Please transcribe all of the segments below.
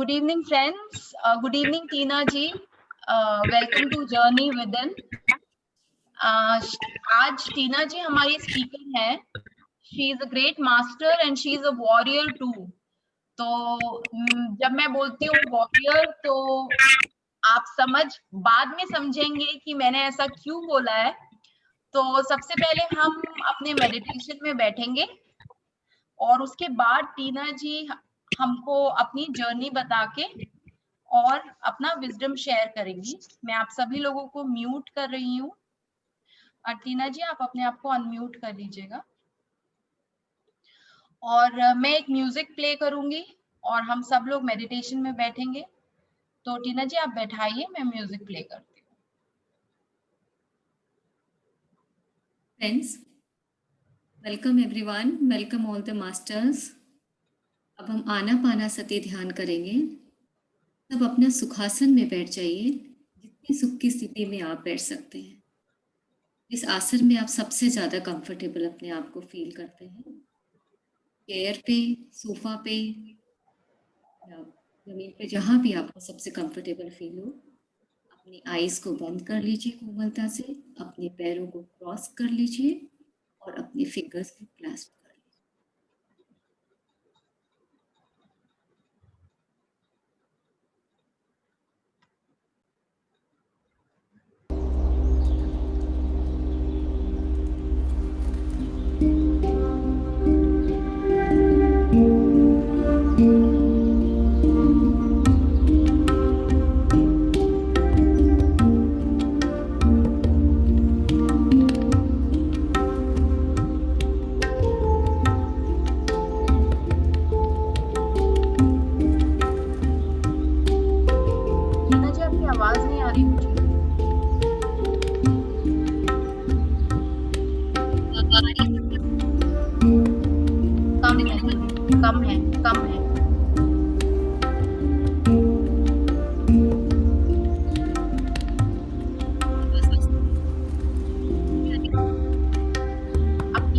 Good evening, friends. Good evening, Tina ji. Welcome to Journey Within. आज टीना जी हमारी speaker हैं. She is a great master and she is a warrior too. तो जब मैं बोलती हूँ warrior तो आप बाद में समझेंगे कि मैंने ऐसा क्यों बोला है. तो सबसे पहले हम अपने मेडिटेशन में बैठेंगे और उसके बाद टीना जी हमको अपनी जर्नी बता के और अपना विजडम शेयर करेंगी. मैं आप सभी लोगों को म्यूट कर रही हूँ. टीना जी आप अपने आप को अनम्यूट कर लीजिएगा. और मैं एक म्यूजिक प्ले करूंगी और हम सब लोग मेडिटेशन में बैठेंगे. तो टीना जी आप बैठाइए, मैं म्यूजिक प्ले करती हूँ. Friends, welcome everyone, welcome all the masters. अब हम आनापानासति ध्यान करेंगे. तब अपना सुखासन में बैठ जाइए, जितनी सुख की स्थिति में आप बैठ सकते हैं. इस आसन में आप सबसे ज़्यादा कंफर्टेबल अपने आप को फील करते हैं. चेयर पे, सोफा पे या जमीन पे, जहाँ भी आपको सबसे कंफर्टेबल फील हो. अपनी आईज को बंद कर लीजिए कोमलता से. अपने पैरों को क्रॉस कर लीजिए और अपने फिंगर्स को क्लैस्प कर लीजिए.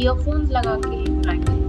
ईयरफोन्स लगा के ट्राई करें.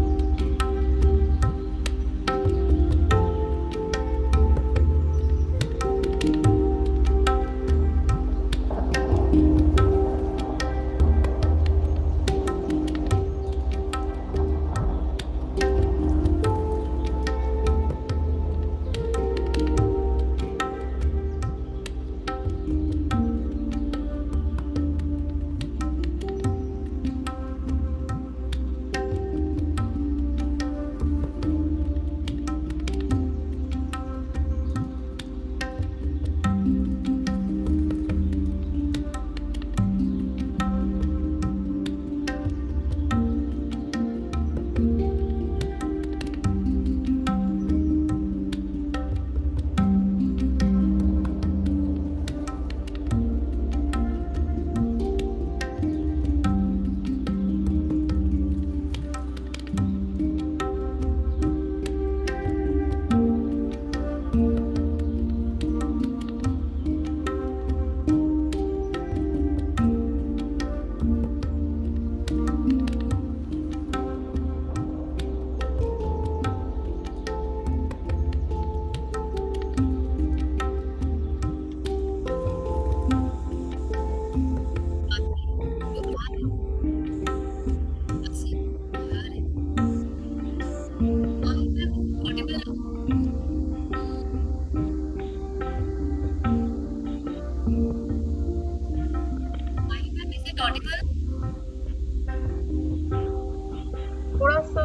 थोड़ा सा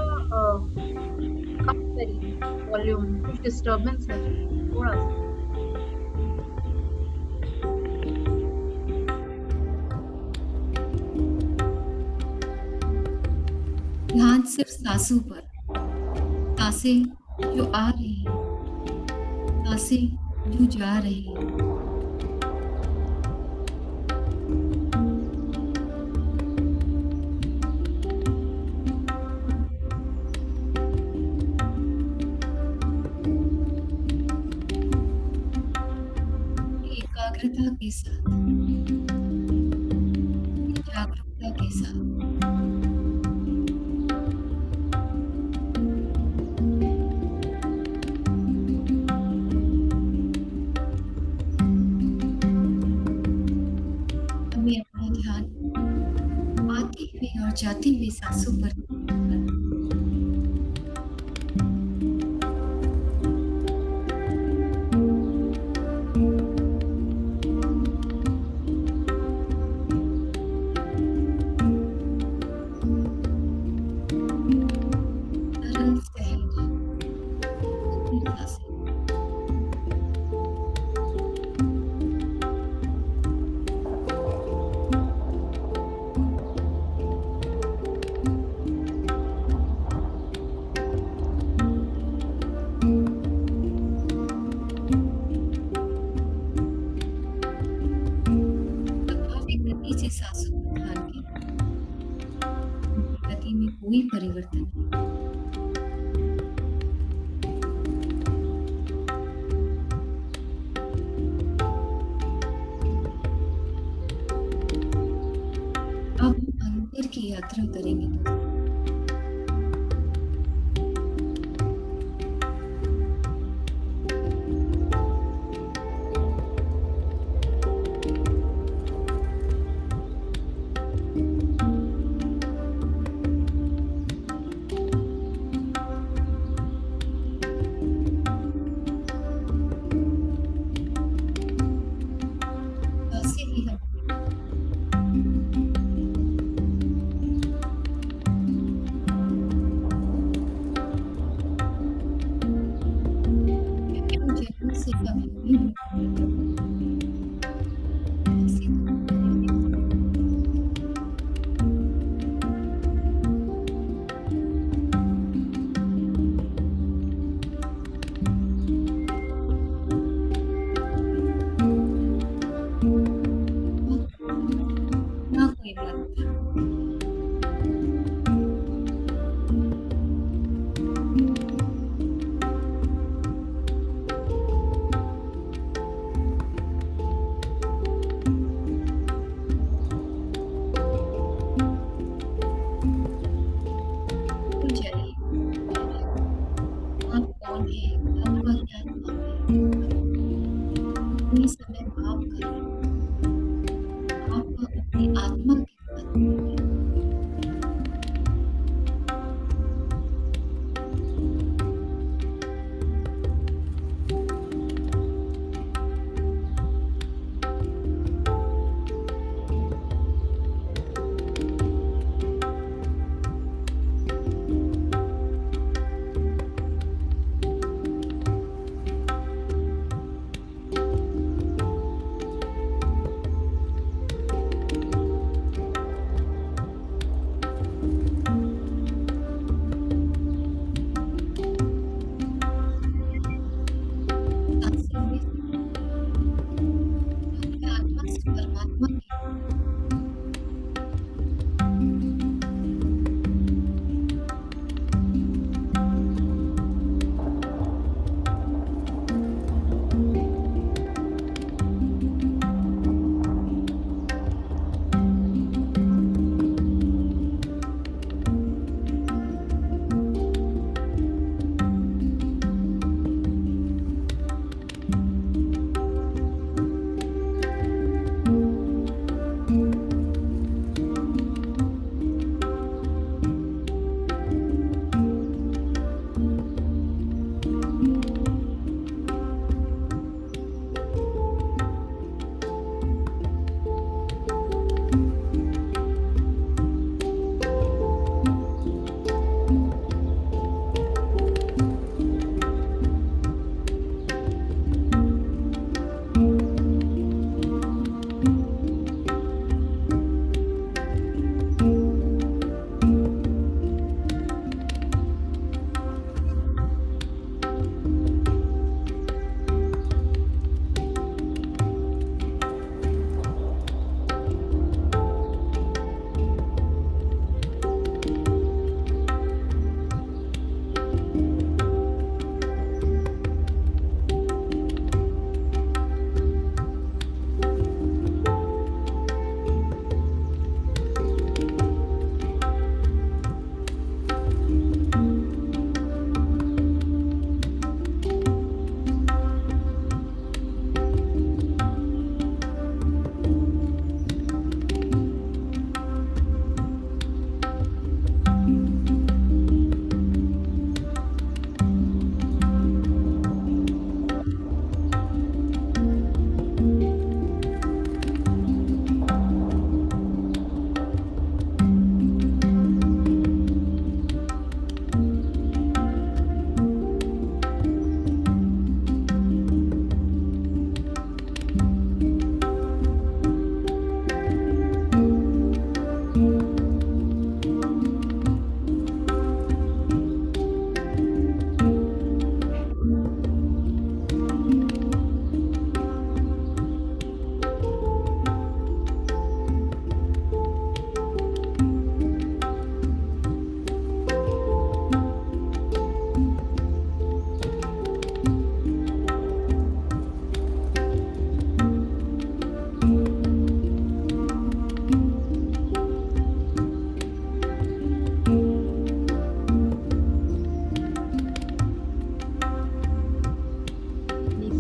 कम करिए वॉल्यूम, कुछ डिस्टर्बेंस है थोड़ा सा. ध्यान सिर्फ सांसों पर. सांसें जो आ रही हैं, सांसें जो जा रही हैं. एकाग्रता के साथ, जागरूकता के साथ. जाती हुई सांसों पर सरल सहज स्थिरता से स्वाभाविक गति से सांसों पर ध्यान केंद्रित उनकी गति में कोई परिवर्तन नहीं। अब हम अंदर की यात्रा करेंगे दोस्तों। सांसें ही हम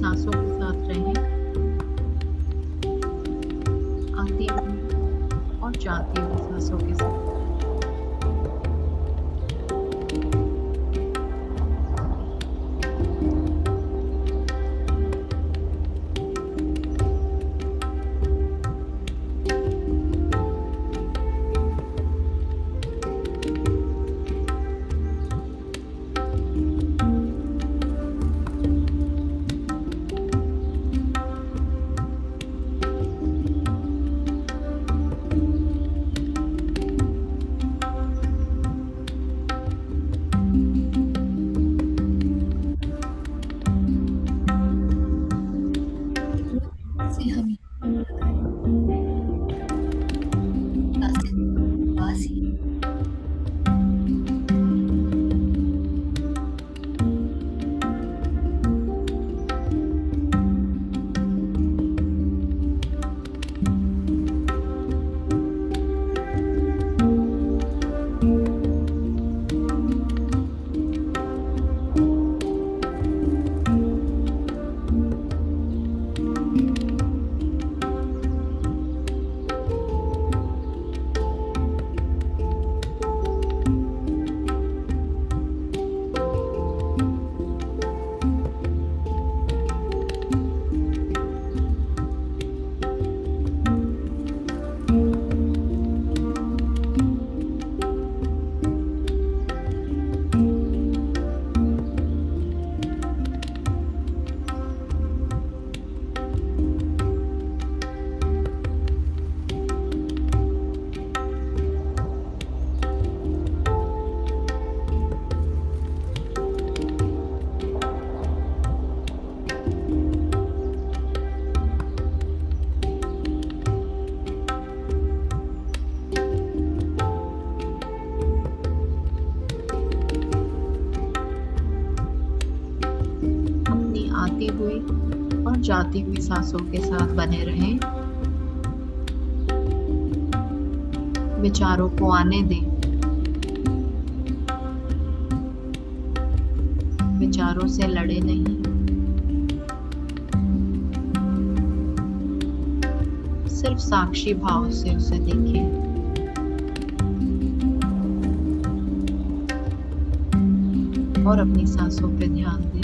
सांसों के साथ रहें, आती हुई और जाती हुई सांसों के साथ। से हम सांसें पास ही आती हुई और जाती हुई सांसों के साथ बने रहें। विचारों को आने दें, विचारों से लड़े नहीं, सिर्फ साक्षी भाव से उसे देखें। और अपनी सांसों पे ध्यान दें।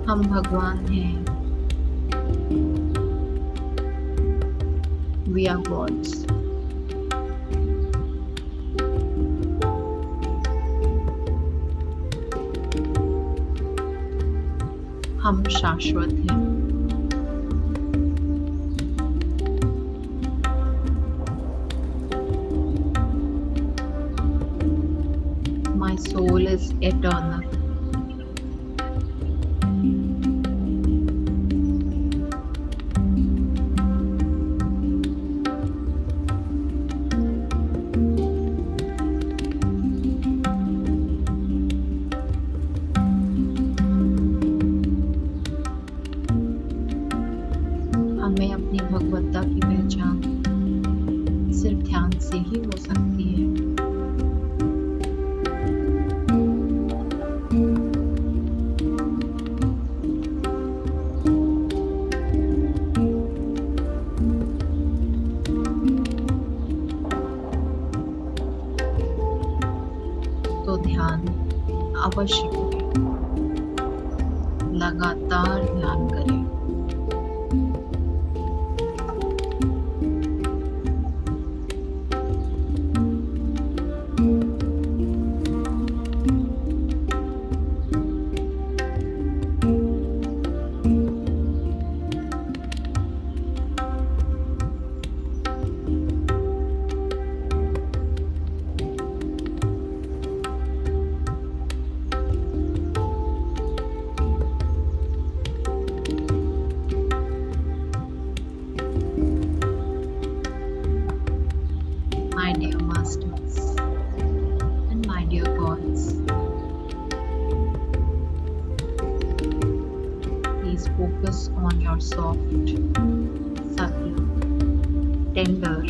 हम भगवान हैं। We are gods. हम शाश्वत हैं। My soul is eternal. हमें अपनी भगवत्ता की पहचान सिर्फ ध्यान से ही हो सकती है। तो ध्यान अवश्य करें। लगातार ध्यान करें। My dear masters and my dear gods, please focus on your soft, subtle, tender,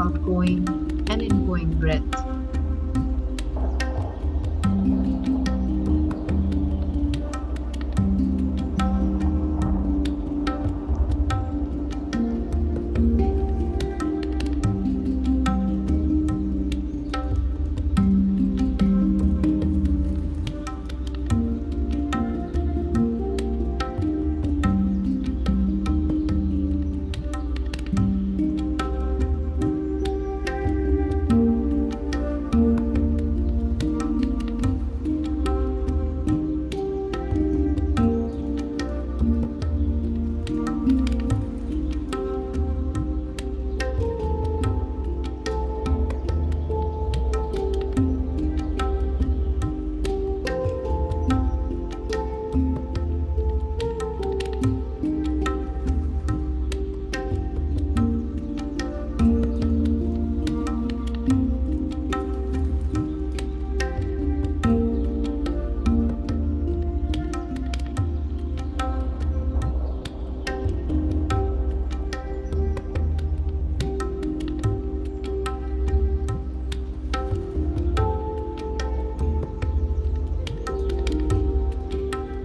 outgoing and ingoing breath.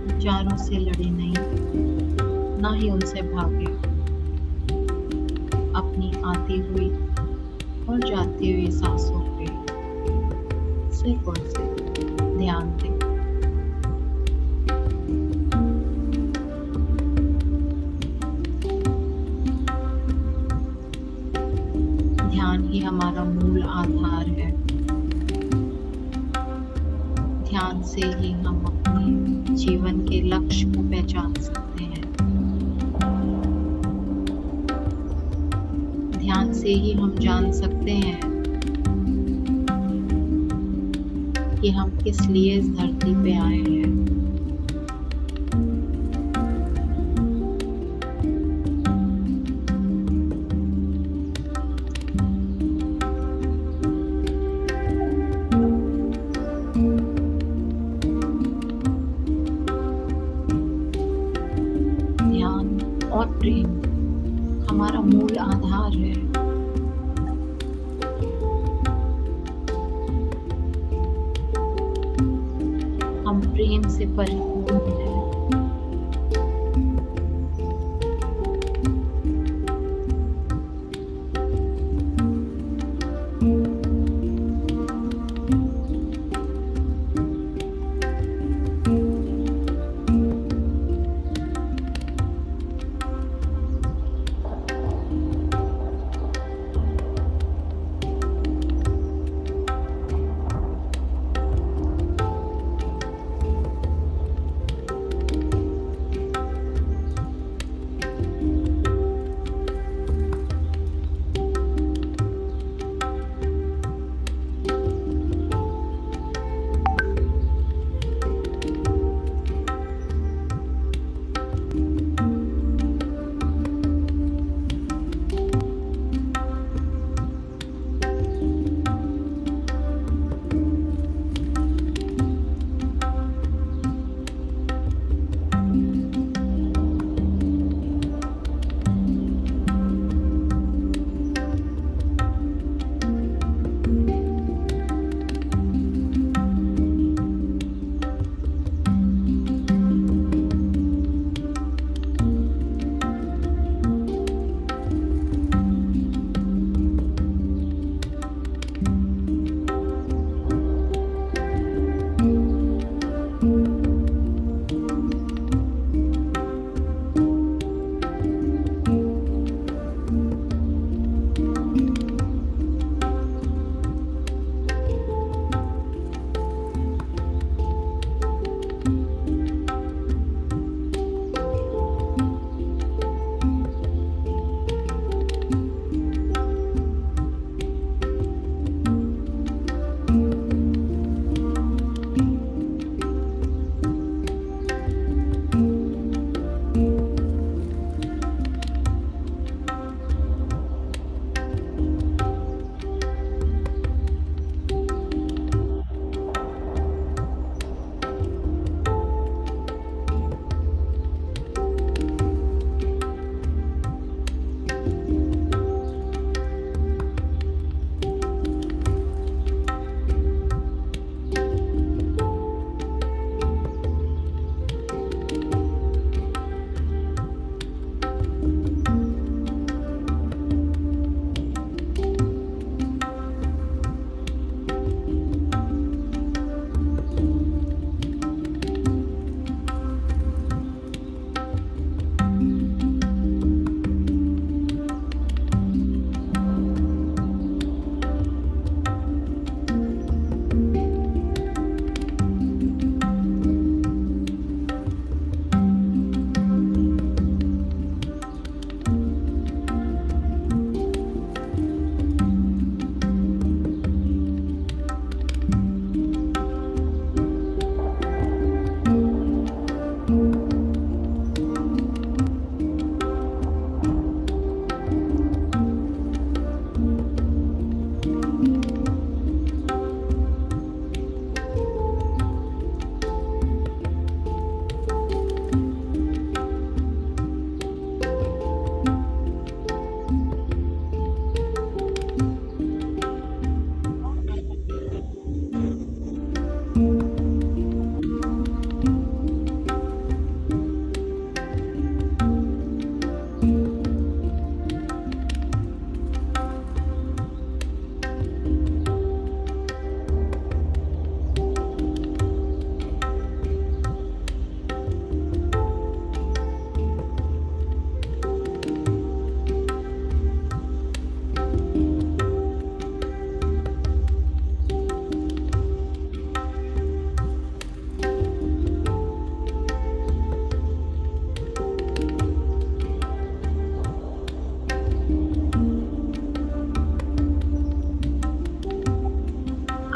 विचारों से लड़े नहीं, ना ही उनसे भागे। अपनी आती हुई और जाती हुई सांसों पे सिर्फ और सिर्फ ध्यान दें। ध्यान ही हमारा मूल आधार है। ध्यान से ही हम अपने जीवन के लक्ष्य को पहचान सकते हैं। ध्यान से ही हम जान सकते हैं कि हम किस लिए इस धरती पे आए हैं। और प्रेम हमारा मूल आधार है। हम प्रेम से परिपूर्ण हैं।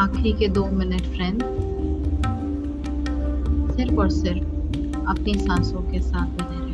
आखिरी के 2 मिनट फ्रेंड, सिर्फ और सिर्फ अपनी सांसों के साथ बने रहे।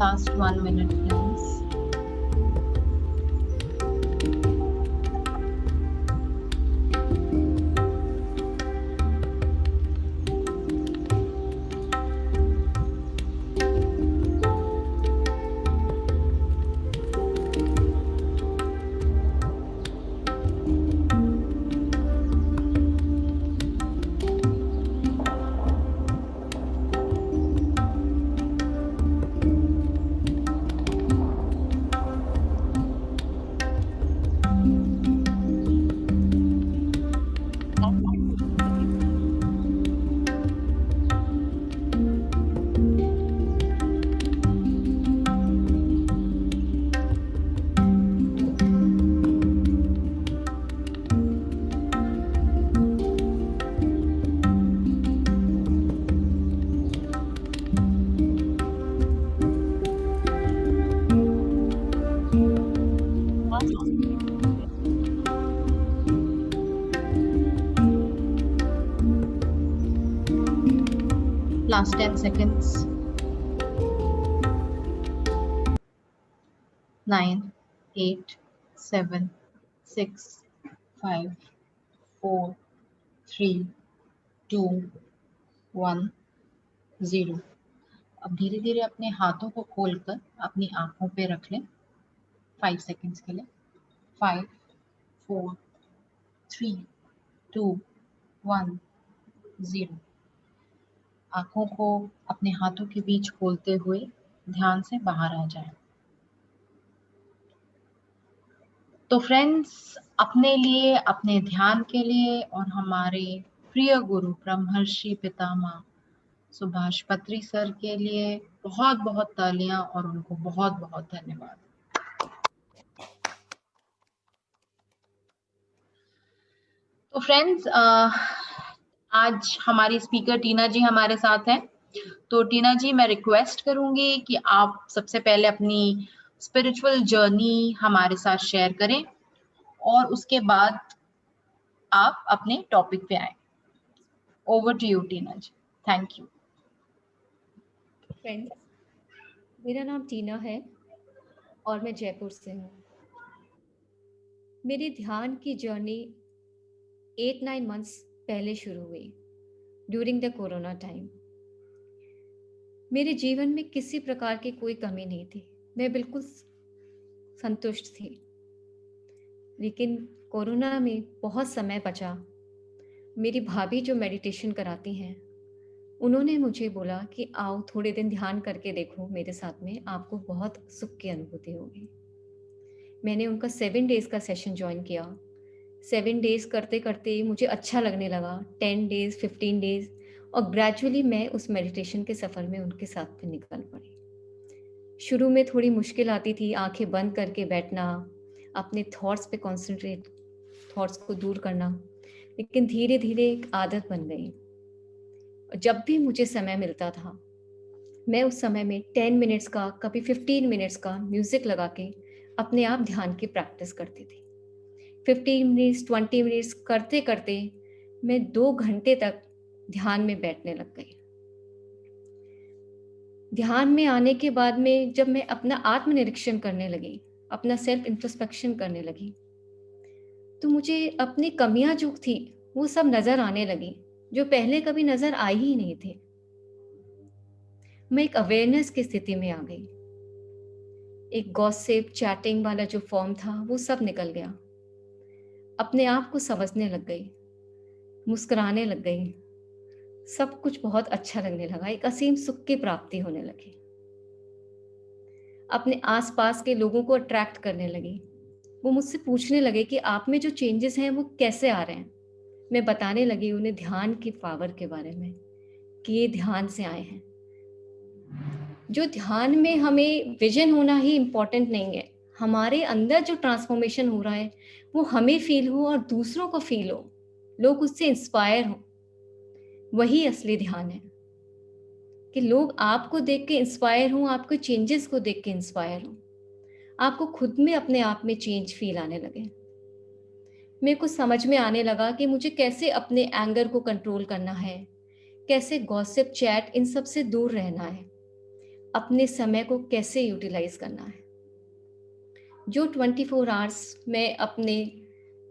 Last 1 minute, friends. Last 10 seconds. 9, 8, 7, 6, 5, 4, 3, 2, 1, 0. अब धीरे धीरे अपने हाथों को खोलकर अपनी आंखों पे रख लें 5 सेकंड्स के लिए। 5, 4, 3, 2, 1, 0. आंखों को अपने हाथों के बीच खोलते हुए ध्यान से बाहर आ जाए। तो फ्रेंड्स, अपने लिए, अपने ध्यान के लिए और हमारे प्रिय गुरु ब्रह्मर्षि पितामह सुभाष पत्री सर के लिए बहुत बहुत तालियां और उनको बहुत बहुत धन्यवाद। तो फ्रेंड्स, आज हमारी स्पीकर टीना जी हमारे साथ हैं। तो टीना जी, मैं रिक्वेस्ट करूंगी कि आप सबसे पहले अपनी स्पिरिचुअल जर्नी हमारे साथ शेयर करें और उसके बाद आप अपने टॉपिक पे आए। Over to you Tina ji. Thank you. Friends, मेरा नाम टीना है और मैं जयपुर से हूँ। मेरी ध्यान की जर्नी 8-9 मंथ्स पहले शुरू हुई ड्यूरिंग द कोरोना टाइम। मेरे जीवन में किसी प्रकार की कोई कमी नहीं थी, मैं बिल्कुल संतुष्ट थी। लेकिन कोरोना में बहुत समय बचा। मेरी भाभी जो मेडिटेशन कराती हैं, उन्होंने मुझे बोला कि आओ थोड़े दिन ध्यान करके देखो मेरे साथ में, आपको बहुत सुख की अनुभूति होगी। मैंने उनका 7 डेज का सेशन ज्वाइन किया। 7 डेज करते करते मुझे अच्छा लगने लगा। 10 डेज, 15 डेज, और ग्रेजुअली मैं उस मेडिटेशन के सफ़र में उनके साथ में निकल पड़ी। शुरू में थोड़ी मुश्किल आती थी, आंखें बंद करके बैठना, अपने थॉट्स पे कॉन्सेंट्रेट, थॉट्स को दूर करना, लेकिन धीरे धीरे एक आदत बन गई। जब भी मुझे समय मिलता था, मैं उस समय में 10 मिनट्स का, कभी 15 मिनट्स का म्यूज़िक लगा के अपने आप ध्यान की प्रैक्टिस करती थी। 15 मिनट्स, 20 मिनट्स करते करते मैं 2 घंटे तक ध्यान में बैठने लग गई। ध्यान में आने के बाद में जब मैं अपना आत्मनिरीक्षण करने लगी, अपना सेल्फ इंट्रोस्पेक्शन करने लगी, तो मुझे अपनी कमियां जो थी वो सब नज़र आने लगी, जो पहले कभी नज़र आई ही नहीं थी। मैं एक अवेयरनेस की स्थिति में आ गई। एक गॉसिप, चैटिंग वाला जो फॉर्म था वो सब निकल गया। अपने आप को समझने लग गई, मुस्कुराने लग गई, सब कुछ बहुत अच्छा लगने लगा, एक असीम सुख की प्राप्ति होने लगी। अपने आसपास के लोगों को अट्रैक्ट करने लगी। वो मुझसे पूछने लगे कि आप में जो चेंजेस हैं वो कैसे आ रहे हैं। मैं बताने लगी उन्हें ध्यान की पावर के बारे में कि ये ध्यान से आए हैं। जो ध्यान में हमें विजन होना ही इम्पोर्टेंट नहीं है, हमारे अंदर जो ट्रांसफॉर्मेशन हो रहा है वो हमें फील हो और दूसरों को फील हो, लोग उससे इंस्पायर हो, वही असली ध्यान है। कि लोग आपको देख के इंस्पायर हों, आपके चेंजेस को देख के इंस्पायर हों, आपको खुद में अपने आप में चेंज फील आने लगे। मेरे को समझ में आने लगा कि मुझे कैसे अपने एंगर को कंट्रोल करना है, कैसे गॉसिप, चैट, इन सब से दूर रहना है, अपने समय को कैसे यूटिलाइज करना है। जो 24 आवर्स मैं अपने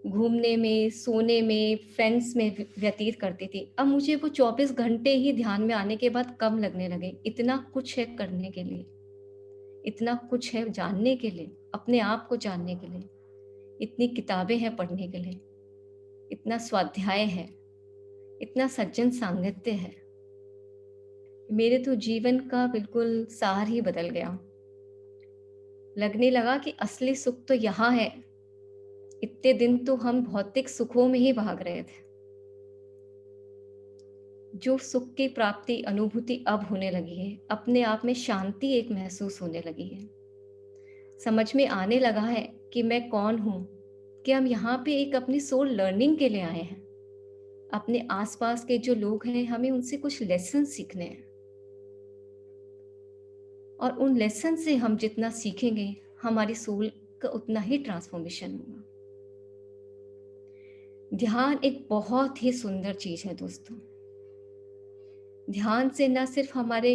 घूमने में, सोने में, फ्रेंड्स में व्यतीत करती थी, अब मुझे वो 24 घंटे ही ध्यान में आने के बाद कम लगने लगे। इतना कुछ है करने के लिए, इतना कुछ है जानने के लिए, अपने आप को जानने के लिए, इतनी किताबें हैं पढ़ने के लिए, इतना स्वाध्याय है, इतना सज्जन सांगत्य है। मेरे तो जीवन का बिल्कुल सार ही बदल गया। लगने लगा कि असली सुख तो यहाँ है। इतने दिन तो हम भौतिक सुखों में ही भाग रहे थे। जो सुख की प्राप्ति, अनुभूति अब होने लगी है, अपने आप में शांति एक महसूस होने लगी है। समझ में आने लगा है कि मैं कौन हूँ, कि हम यहाँ पे एक अपनी सोल लर्निंग के लिए आए हैं। अपने आसपास के जो लोग हैं, हमें उनसे कुछ लेसन सीखने हैं, और उन लेसन से हम जितना सीखेंगे, हमारी सोल का उतना ही ट्रांसफॉर्मेशन होगा। ध्यान एक बहुत ही सुंदर चीज है दोस्तों। ध्यान से न सिर्फ हमारे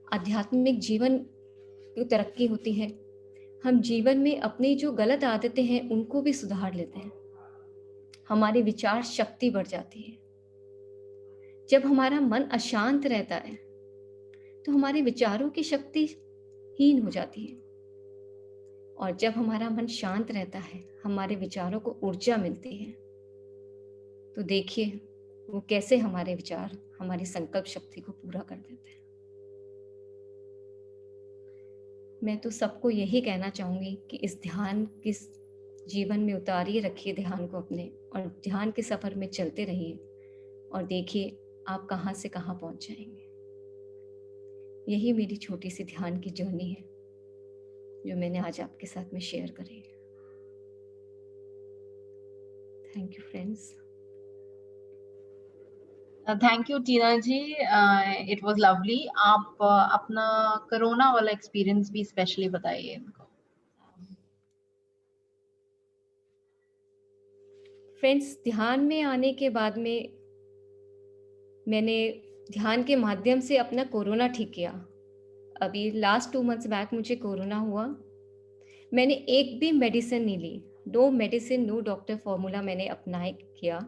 आध्यात्मिक जीवन की तरक्की होती है, हम जीवन में अपनी जो गलत आदतें हैं उनको भी सुधार लेते हैं। हमारी विचार शक्ति बढ़ जाती है। जब हमारा मन अशांत रहता है तो हमारे विचारों की शक्ति हीन हो जाती है, और जब हमारा मन शांत रहता है, हमारे विचारों को ऊर्जा मिलती है। तो देखिए वो कैसे हमारे विचार हमारी संकल्प शक्ति को पूरा कर देते हैं। मैं तो सबको यही कहना चाहूंगी कि इस ध्यान की जीवन में उतारिए, रखिए ध्यान को अपने, और ध्यान के सफर में चलते रहिए और देखिए आप कहाँ से कहाँ पहुंच जाएंगे। यही मेरी छोटी सी ध्यान की जर्नी है जो मैंने आज आपके साथ में शेयर करी है। Thank you friends. Thank you Tina ji, it was lovely. आप अपना कोरोना वाला एक्सपीरियंस भी स्पेशली बताइए इनको। फ्रेंड्स, ध्यान में आने के बाद में मैंने ध्यान के माध्यम से अपना कोरोना ठीक किया। अभी लास्ट 2 मंथ्स बैक मुझे कोरोना हुआ। मैंने एक भी मेडिसिन नहीं ली, no medicine, no doctor formula मैंने अप्लाई किया।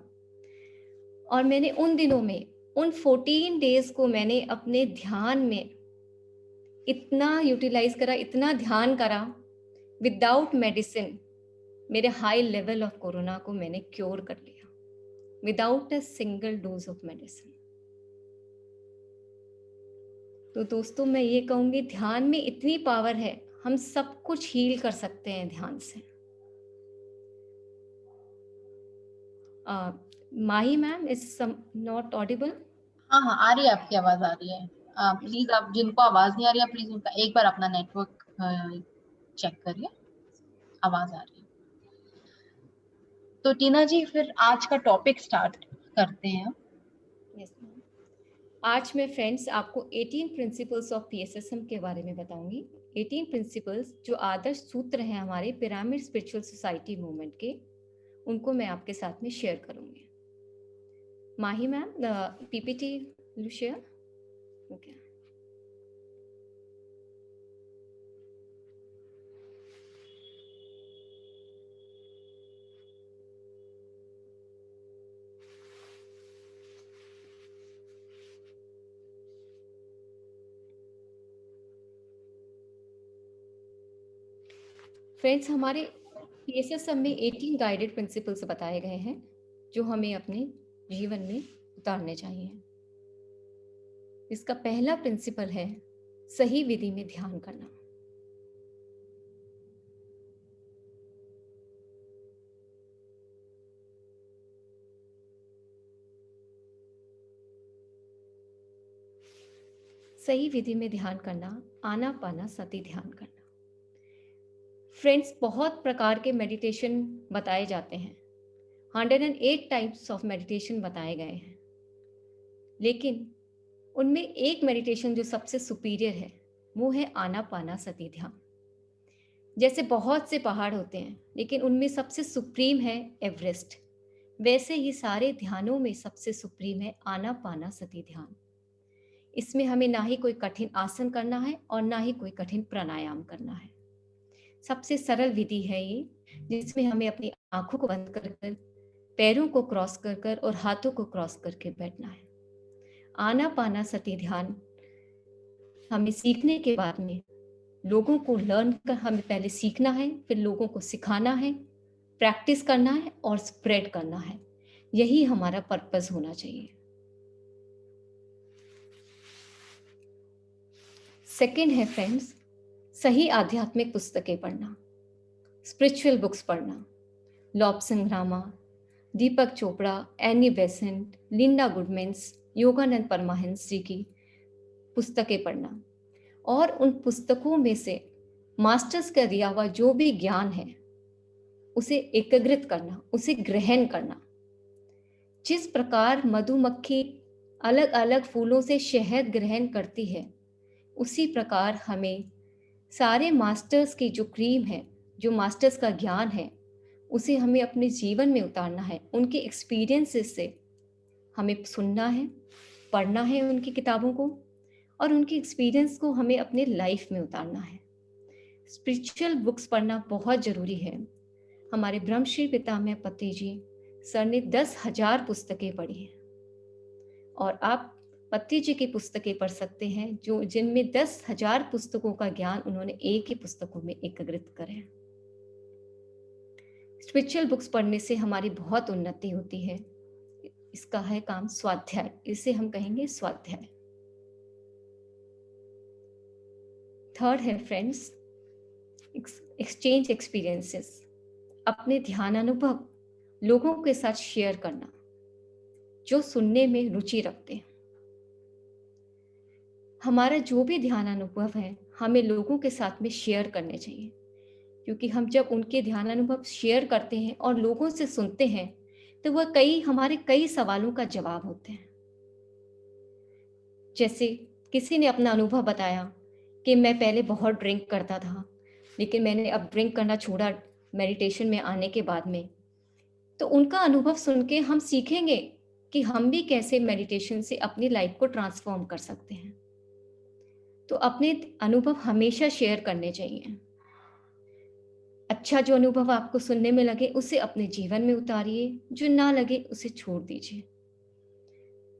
और मैंने उन दिनों में, उन 14 डेज को मैंने अपने ध्यान में इतना यूटिलाइज करा, इतना ध्यान करा, विदाउट मेडिसिन मेरे हाई लेवल ऑफ कोरोना को मैंने क्योर कर लिया, without a single dose of medicine. तो दोस्तों, मैं ये कहूंगी, ध्यान में इतनी पावर है, हम सब कुछ हील कर सकते हैं ध्यान से। माही मैम इज नॉट ऑडिबल? हाँ हाँ, आ रही है, आपकी आवाज आ रही है। प्लीज, आप जिनको आवाज नहीं आ रही है प्लीज उनका एक बार अपना नेटवर्क चेक करिए, आवाज आ रही है। तो टीना जी, फिर आज का टॉपिक स्टार्ट करते हैं। Yes ma'am. आज मैं फ्रेंड्स आपको 18 प्रिंसिपल्स ऑफ पीएसएसएम के बारे में बताऊंगी। 18 प्रिंसिपल्स जो आदर्श सूत्र हैं हमारे पिरामिड स्पिरिचुअल सोसाइटी मूवमेंट के, उनको मैं आपके साथ में शेयर करूंगी। Mahi ma'am, PPT will share? Okay. Friends, हमारे पीएसएसएम में 18 गाइडेड प्रिंसिपल्स बताए गए हैं जो हमें अपने जीवन में उतारने चाहिए। इसका पहला प्रिंसिपल है सही विधि में ध्यान करना। सही विधि में ध्यान करना, आनापाना सती ध्यान करना। फ्रेंड्स, बहुत प्रकार के मेडिटेशन बताए जाते हैं, 108 टाइप्स ऑफ मेडिटेशन बताए गए हैं, लेकिन उनमें एक मेडिटेशन जो सबसे सुपीरियर है वो है आनापाना सती ध्यान। जैसे बहुत से पहाड़ होते हैं, लेकिन उनमें सबसे सुप्रीम है एवरेस्ट, वैसे ही सारे ध्यानों में सबसे सुप्रीम है आनापाना सती ध्यान। इसमें हमें ना ही कोई कठिन आसन करना है और ना ही कोई कठिन प्राणायाम करना है। सबसे सरल विधि है ये, जिसमें हमें अपनी आंखों को बंद कर कर, पैरों को क्रॉस कर कर और हाथों को क्रॉस करके बैठना है। आनापाना सती ध्यान हमें सीखने के बाद में लोगों को लर्न कर, हमें पहले सीखना है, फिर लोगों को सिखाना है, प्रैक्टिस करना है और स्प्रेड करना है। यही हमारा पर्पस होना चाहिए। सेकंड है फ्रेंड्स, सही आध्यात्मिक पुस्तकें पढ़ना, स्पिरिचुअल बुक्स पढ़ना। लॉब्सन रामा, दीपक चोपड़ा, एनी बेसेंट, लिंडा गुडमेंस, योगानंद परमहंस जी की पुस्तकें पढ़ना, और उन पुस्तकों में से मास्टर्स का दिया हुआ जो भी ज्ञान है उसे एकाग्रित करना, उसे ग्रहण करना। जिस प्रकार मधुमक्खी अलग अलग फूलों से शहद ग्रहण करती है, उसी प्रकार हमें सारे मास्टर्स की जो क्रीम है, जो मास्टर्स का ज्ञान है, उसे हमें अपने जीवन में उतारना है। उनके एक्सपीरियंसेस से हमें सुनना है, पढ़ना है उनकी किताबों को, और उनके एक्सपीरियंस को हमें अपने लाइफ में उतारना है। स्पिरिचुअल बुक्स पढ़ना बहुत जरूरी है। हमारे ब्रह्मश्री पितामह पत्ती जी सर ने 10,000 पुस्तकें पढ़ी हैं, और आप पत्ती जी की पुस्तकें पढ़ सकते हैं जो जिनमें 10,000 पुस्तकों का ज्ञान उन्होंने एक ही पुस्तकों में एकीकृत करे हैं। स्पिरिचुअल बुक्स पढ़ने से हमारी बहुत उन्नति होती है। इसका है काम स्वाध्याय, इसे हम कहेंगे स्वाध्याय। थर्ड है फ्रेंड्स, एक्सचेंज एक्सपीरियंसेस। अपने ध्यान अनुभव लोगों के साथ शेयर करना जो सुनने में रुचि रखते हैं। हमारा जो भी ध्यान अनुभव है हमें लोगों के साथ में शेयर करने चाहिए, क्योंकि हम जब उनके ध्यान अनुभव शेयर करते हैं और लोगों से सुनते हैं तो वह हमारे कई सवालों का जवाब होते हैं। जैसे किसी ने अपना अनुभव बताया कि मैं पहले बहुत ड्रिंक करता था, लेकिन मैंने अब ड्रिंक करना छोड़ा मेडिटेशन में आने के बाद में। तो उनका अनुभव सुन के हम सीखेंगे कि हम भी कैसे मेडिटेशन से अपनी लाइफ को ट्रांसफॉर्म कर सकते हैं। तो अपने अनुभव हमेशा शेयर करने चाहिए। अच्छा जो अनुभव आपको सुनने में लगे उसे अपने जीवन में उतारिए, जो ना लगे उसे छोड़ दीजिए,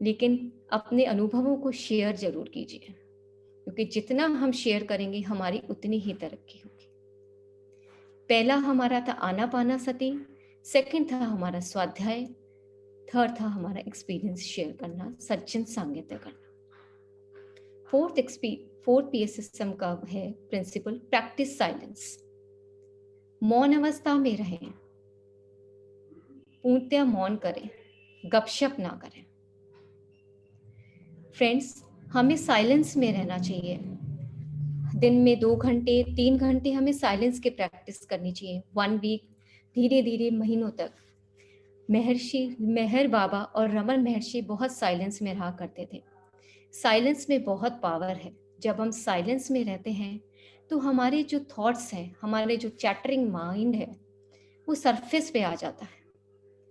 लेकिन अपने अनुभवों को शेयर जरूर कीजिए, क्योंकि जितना हम शेयर करेंगे हमारी उतनी ही तरक्की होगी। पहला हमारा था आनापानासति, सेकंड था हमारा स्वाध्याय, थर्ड था हमारा एक्सपीरियंस शेयर करना, सज्जन सांगित्य करना। फोर्थ PSSM का है प्रिंसिपल प्रैक्टिस साइलेंस। मौन अवस्था में रहें, पूर्णतः मौन करें, गपशप ना करें। फ्रेंड्स, हमें साइलेंस में रहना चाहिए। दिन में 2 घंटे 3 घंटे हमें साइलेंस की प्रैक्टिस करनी चाहिए। 1 वीक, धीरे धीरे महीनों तक। मेहर बाबा और रमन महर्षि बहुत साइलेंस में रहा करते थे। साइलेंस में बहुत पावर है। जब हम साइलेंस में रहते हैं तो हमारे जो थॉट्स हैं, हमारे जो चैटरिंग माइंड है, वो सरफेस पे आ जाता है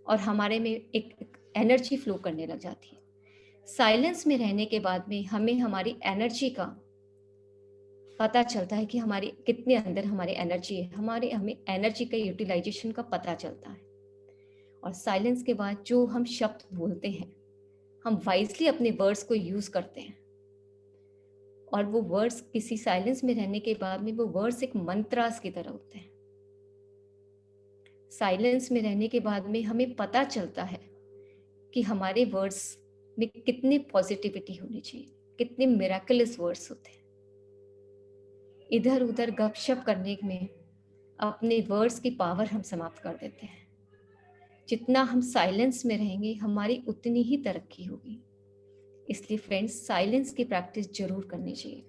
और हमारे में एक एनर्जी फ्लो करने लग जाती है। साइलेंस में रहने के बाद में हमें हमारी एनर्जी का पता चलता है कि हमारी कितने अंदर हमारी एनर्जी है, हमें एनर्जी का यूटिलाइजेशन का पता चलता है। और साइलेंस के बाद जो हम शब्द बोलते हैं, हम वाइजली अपने वर्ड्स को यूज करते हैं, और वो वर्ड्स किसी साइलेंस में रहने के बाद में वो वर्ड्स एक मंत्रास की तरह होते हैं। साइलेंस में रहने के बाद में हमें पता चलता है कि हमारे वर्ड्स में कितनी पॉजिटिविटी होनी चाहिए, कितने मिराकुलस वर्ड्स होते हैं। इधर उधर गपशप करने में अपने वर्ड्स की पावर हम समाप्त कर देते हैं। जितना हम साइलेंस में रहेंगे हमारी उतनी ही तरक्की होगी। इसलिए फ्रेंड्स, साइलेंस की प्रैक्टिस जरूर करनी चाहिए।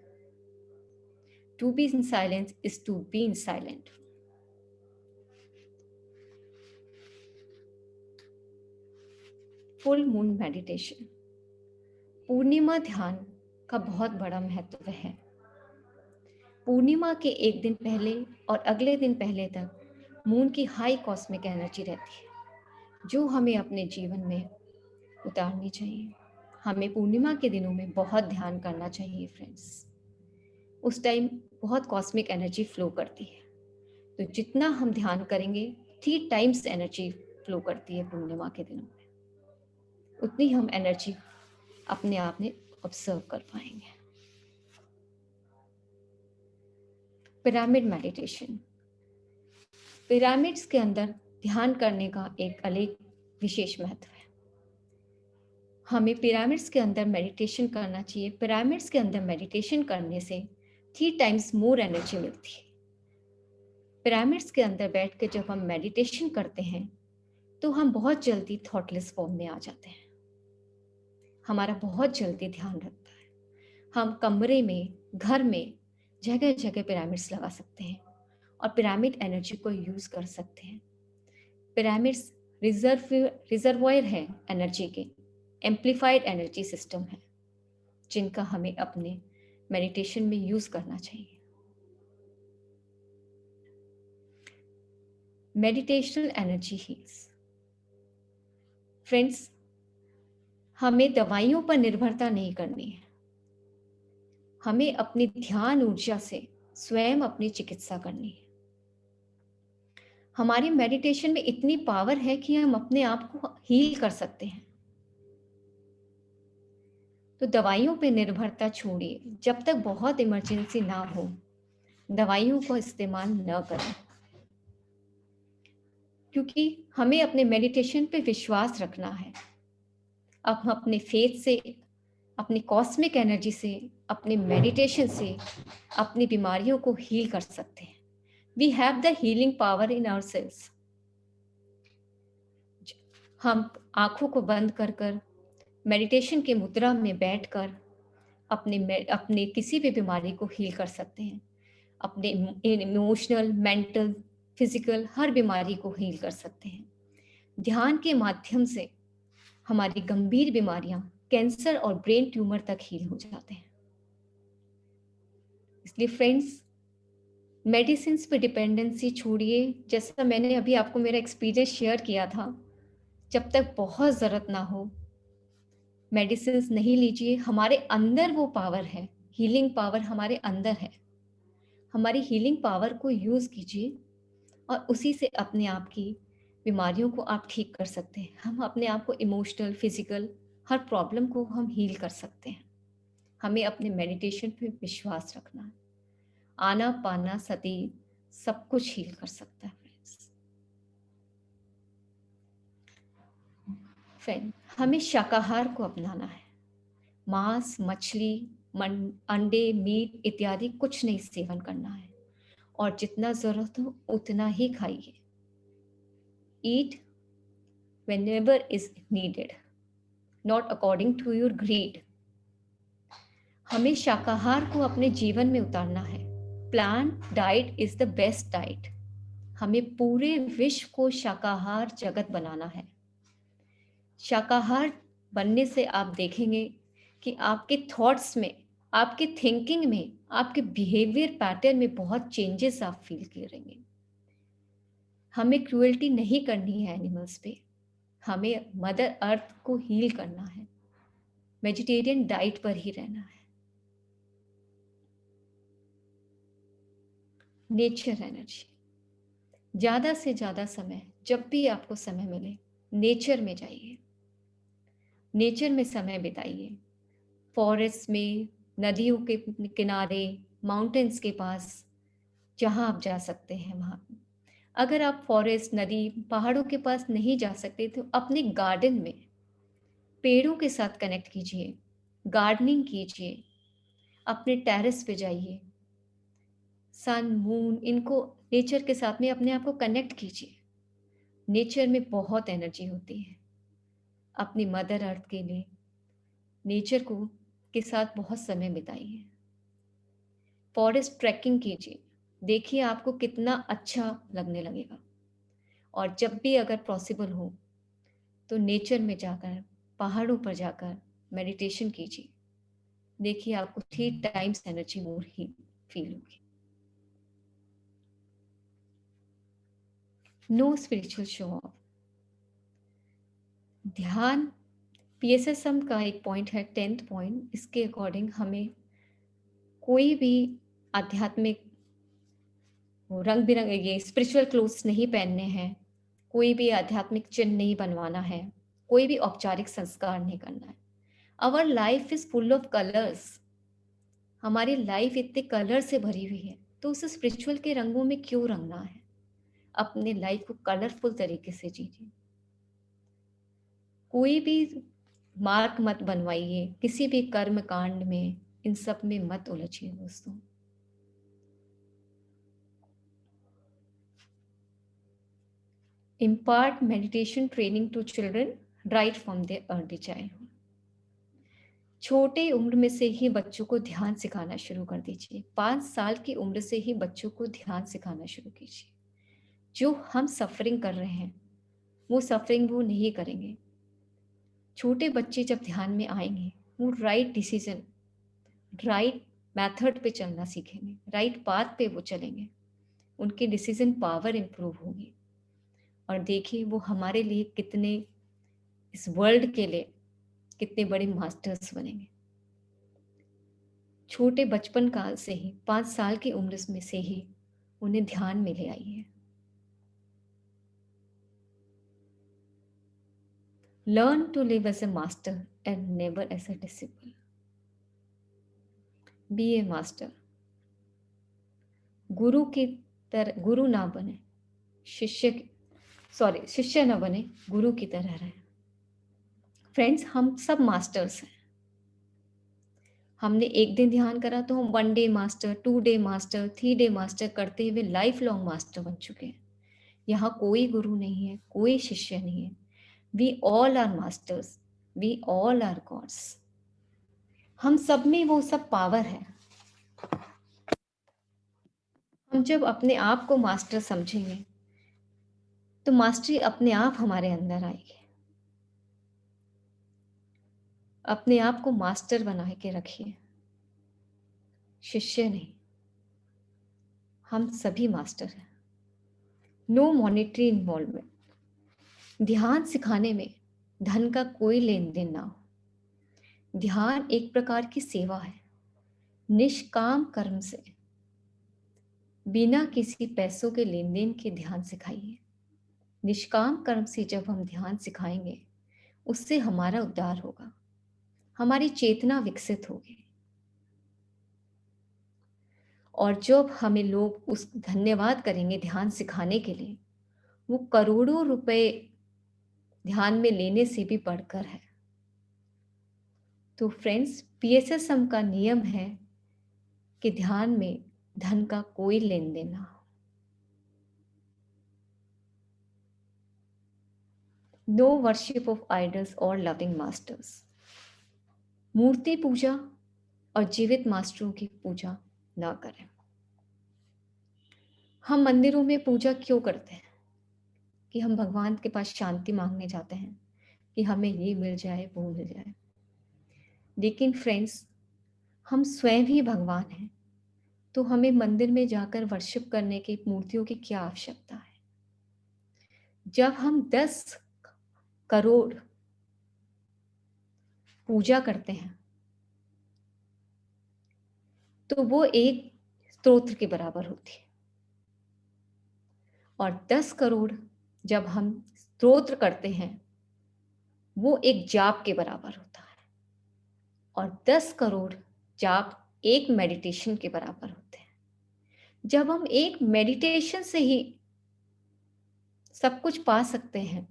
To be in silence is to be in silent. Full moon meditation. पूर्णिमा ध्यान का बहुत बड़ा महत्व है। पूर्णिमा के एक दिन पहले और अगले दिन पहले तक मून की हाई कॉस्मिक एनर्जी रहती है, जो हमें अपने जीवन में उतारनी चाहिए। हमें पूर्णिमा के दिनों में बहुत ध्यान करना चाहिए फ्रेंड्स। उस टाइम बहुत कॉस्मिक एनर्जी फ्लो करती है, तो जितना हम ध्यान करेंगे 3 टाइम्स एनर्जी फ्लो करती है पूर्णिमा के दिनों में, उतनी हम एनर्जी अपने आप में ऑब्जर्व कर पाएंगे। Pyramid meditation. पिरामिड्स के अंदर ध्यान करने का एक अलग विशेष महत्व है। हमें पिरामिड्स के अंदर मेडिटेशन करना चाहिए। पिरामिड्स के अंदर मेडिटेशन करने से 3 टाइम्स मोर एनर्जी मिलती है। पिरामिड्स के अंदर बैठ के जब हम मेडिटेशन करते हैं तो हम बहुत जल्दी थॉटलेस फॉर्म में आ जाते हैं। हमारा बहुत जल्दी ध्यान रखता है। हम कमरे में, घर में जगह जगह पिरामिड्स लगा सकते हैं और पिरामिड एनर्जी को यूज कर सकते हैं। पिरामिड्स रिजर्वॉयर है एनर्जी के, एम्प्लीफाइड एनर्जी सिस्टम है, जिनका हमें अपने मेडिटेशन में यूज करना चाहिए। Meditational energy heels. फ्रेंड्स, हमें दवाइयों पर निर्भरता नहीं करनी है। हमें अपनी ध्यान ऊर्जा से स्वयं अपनी चिकित्सा करनी है। हमारी मेडिटेशन में इतनी पावर है कि हम अपने आप को हील कर सकते हैं। तो दवाइयों पे निर्भरता छोड़िए। जब तक बहुत इमरजेंसी ना हो, दवाइयों को इस्तेमाल न करें, क्योंकि हमें अपने मेडिटेशन पे विश्वास रखना है। अब हम अपने फेथ से, अपनी कॉस्मिक एनर्जी से, अपने मेडिटेशन से अपनी बीमारियों को हील कर सकते हैं। We have the healing power in ourselves. हम आंखों को बंद कर कर मेडिटेशन के मुद्रा में बैठकर अपने किसी भी बीमारी को हील कर सकते हैं। अपने इमोशनल, मेंटल, फिजिकल हर बीमारी को हील कर सकते हैं। ध्यान के माध्यम से हमारी गंभीर बीमारियां, कैंसर और ब्रेन ट्यूमर तक हील हो जाते हैं। इसलिए फ्रेंड्स, मेडिसिन पे डिपेंडेंसी छोड़िए। जैसा मैंने अभी आपको मेरा एक्सपीरियंस शेयर किया था, जब तक बहुत ज़रूरत ना हो मेडिसिन नहीं लीजिए। हमारे अंदर वो पावर है, हीलिंग पावर हमारे अंदर है। हमारी हीलिंग पावर को यूज़ कीजिए और उसी से अपने आप की बीमारियों को आप ठीक कर सकते हैं। हम अपने आप को इमोशनल, फिजिकल हर प्रॉब्लम को हम हील कर सकते हैं। हमें अपने मेडिटेशन पे विश्वास रखना है। आना पाना सती सब कुछ हील कर सकता है फ्रेंड। हमें शाकाहार को अपनाना है। मांस, मछली, अंडे, मीट इत्यादि कुछ नहीं सेवन करना है और जितना जरूरत हो उतना ही खाइए। ईट whenever is needed, not according to your greed. हमें शाकाहार को अपने जीवन में उतारना है। Plant diet is the best diet. हमें पूरे विश्व को शाकाहार जगत बनाना है। शाकाहार बनने से आप देखेंगे कि आपके थॉट्स में, आपके थिंकिंग में, आपके बिहेवियर पैटर्न में बहुत चेंजेस आप फील करेंगे। हमें क्रूएल्टी नहीं करनी है एनिमल्स पे। हमें मदर अर्थ को हील करना है। वेजिटेरियन डाइट पर ही रहना है। नेचर एनर्जी, ज़्यादा से ज़्यादा समय, जब भी आपको समय मिले नेचर में जाइए, नेचर में समय बिताइए। फॉरेस्ट में, नदियों के किनारे, माउंटेन्स के पास, जहाँ आप जा सकते हैं वहाँ। अगर आप फॉरेस्ट, नदी, पहाड़ों के पास नहीं जा सकते तो अपने गार्डन में पेड़ों के साथ कनेक्ट कीजिए, गार्डनिंग कीजिए, अपने टेरेस पे जाइए, सन, मून, इनको नेचर के साथ में अपने आप को कनेक्ट कीजिए। नेचर में बहुत एनर्जी होती है। अपनी मदर अर्थ के लिए नेचर को के साथ बहुत समय बिताइए। फॉरेस्ट ट्रैकिंग कीजिए, देखिए आपको कितना अच्छा लगने लगेगा। और जब भी अगर पॉसिबल हो तो नेचर में जाकर, पहाड़ों पर जाकर मेडिटेशन कीजिए। देखिए आपको 3 टाइम्स एनर्जी मोर ही फील होगी। Know spiritual show off. ध्यान पीएसएसएम का एक पॉइंट है, 10th पॉइंट। इसके अकॉर्डिंग हमें कोई भी आध्यात्मिक रंग बिरंगे ये स्पिरिचुअल क्लोथ्स नहीं पहनने हैं, कोई भी आध्यात्मिक चिन्ह नहीं बनवाना है, कोई भी औपचारिक संस्कार नहीं करना है। Our life is full of colours. हमारी लाइफ इतने कलर से भरी हुई है, तो उसे स्पिरिचुअल के रंगों में क्यों रंगना है? अपने लाइफ को कलरफुल तरीके से जीजिए। कोई भी मार्क मत बनवाइए, किसी भी कर्म कांड में इन सब में मत उलझिए दोस्तों। Impart meditation training to children right from their early childhood. छोटे उम्र में से ही बच्चों को ध्यान सिखाना शुरू कर दीजिए। 5 साल की उम्र से ही बच्चों को ध्यान सिखाना शुरू कीजिए। जो हम सफरिंग कर रहे हैं वो सफरिंग वो नहीं करेंगे। छोटे बच्चे जब ध्यान में आएंगे वो राइट डिसीजन, राइट मेथड पे चलना सीखेंगे, राइट पाथ पे वो चलेंगे। उनकी डिसीजन पावर इंप्रूव होगी। और देखिए वो हमारे लिए कितने, इस वर्ल्ड के लिए कितने बड़े मास्टर्स बनेंगे। छोटे बचपन काल से ही, 5 साल की उम्र में से ही उन्हें ध्यान में ले आइए। Learn to live as a master and never as a disciple. Be a master. गुरु की तरह गुरु ना बने, शिष्य ना बने, गुरु की तरह रहे। फ्रेंड्स, हम सब मास्टर्स हैं। हमने एक दिन ध्यान करा तो हम 1 day master, 2 day master, 3 day master करते हुए लाइफ लॉन्ग मास्टर बन चुके हैं। यहाँ कोई गुरु नहीं है, कोई शिष्य नहीं है। We all are masters, we all are gods. हम सब में वो सब पावर है। हम जब अपने आप को मास्टर समझेंगे तो मास्टरी अपने आप हमारे अंदर आएगी। अपने आप को मास्टर बना के रखिए, शिष्य नहीं। हम सभी मास्टर हैं। No monetary involvement. ध्यान सिखाने में धन का कोई लेन देन ना हो। ध्यान एक प्रकार की सेवा है, निष्काम कर्म से, बिना किसी पैसों के लेन देन के ध्यान सिखाइए। निष्काम कर्म से जब हम ध्यान सिखाएंगे उससे हमारा उद्धार होगा, हमारी चेतना विकसित होगी। और जब हमें लोग उस धन्यवाद करेंगे ध्यान सिखाने के लिए, वो करोड़ों रुपए ध्यान में लेने से भी बढ़कर है। तो फ्रेंड्स, पीएसएसएम का नियम है कि ध्यान में धन का कोई लेन देन ना हो। नो वर्शिप ऑफ आइडल्स और लविंग मास्टर्स। मूर्ति पूजा और जीवित मास्टरों की पूजा ना करें। हम मंदिरों में पूजा क्यों करते हैं? कि हम भगवान के पास शांति मांगने जाते हैं कि हमें ये मिल जाए, वो मिल जाए। लेकिन फ्रेंड्स, हम स्वयं ही भगवान हैं, तो हमें मंदिर में जाकर वर्शिप करने की मूर्तियों की क्या आवश्यकता है? जब हम 10 करोड़ पूजा करते हैं तो वो एक स्तोत्र के बराबर होती है, और 10 करोड़ जब हम स्तोत्र करते हैं वो एक जाप के बराबर होता है, और 10 करोड़ जाप एक मेडिटेशन के बराबर होते हैं। जब हम एक मेडिटेशन से ही सब कुछ पा सकते हैं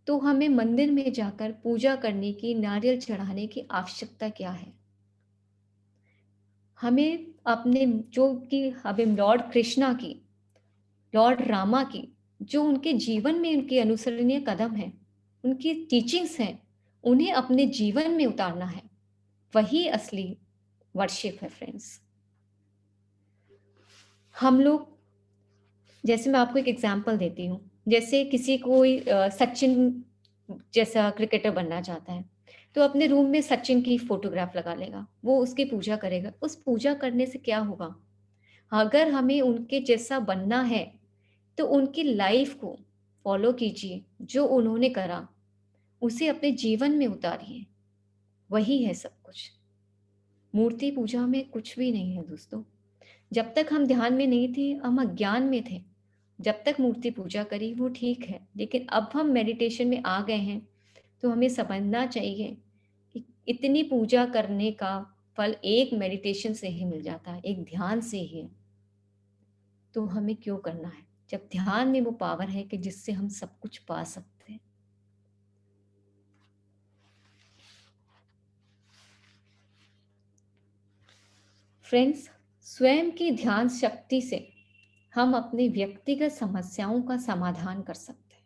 तो हमें मंदिर में जाकर पूजा करने की, नारियल चढ़ाने की आवश्यकता क्या है? हमें अपने जो कि हमें लॉर्ड कृष्णा की, लॉर्ड रामा की, जो उनके जीवन में उनके अनुसरणीय कदम हैं, उनकी टीचिंग्स हैं, उन्हें अपने जीवन में उतारना है। वही असली वर्शिप है फ्रेंड्स। हम लोग, जैसे मैं आपको एक एग्जांपल देती हूँ, जैसे किसी कोई सचिन जैसा क्रिकेटर बनना चाहता है तो अपने रूम में सचिन की फोटोग्राफ लगा लेगा, वो उसकी पूजा करेगा। उस पूजा करने से क्या होगा? अगर हमें उनके जैसा बनना है तो उनकी लाइफ को फॉलो कीजिए, जो उन्होंने करा उसे अपने जीवन में उतारिए। वही है सब कुछ। मूर्ति पूजा में कुछ भी नहीं है दोस्तों। जब तक हम ध्यान में नहीं थे, हम अज्ञान में थे, जब तक मूर्ति पूजा करी वो ठीक है, लेकिन अब हम मेडिटेशन में आ गए हैं तो हमें समझना चाहिए कि इतनी पूजा करने का फल एक मेडिटेशन से ही मिल जाता है, एक ध्यान से ही है। तो हमें क्यों करना है जब ध्यान में वो पावर है कि जिससे हम सब कुछ पा सकते हैं। फ्रेंड्स, स्वयं की ध्यान शक्ति से हम अपनी व्यक्तिगत समस्याओं का समाधान कर सकते हैं।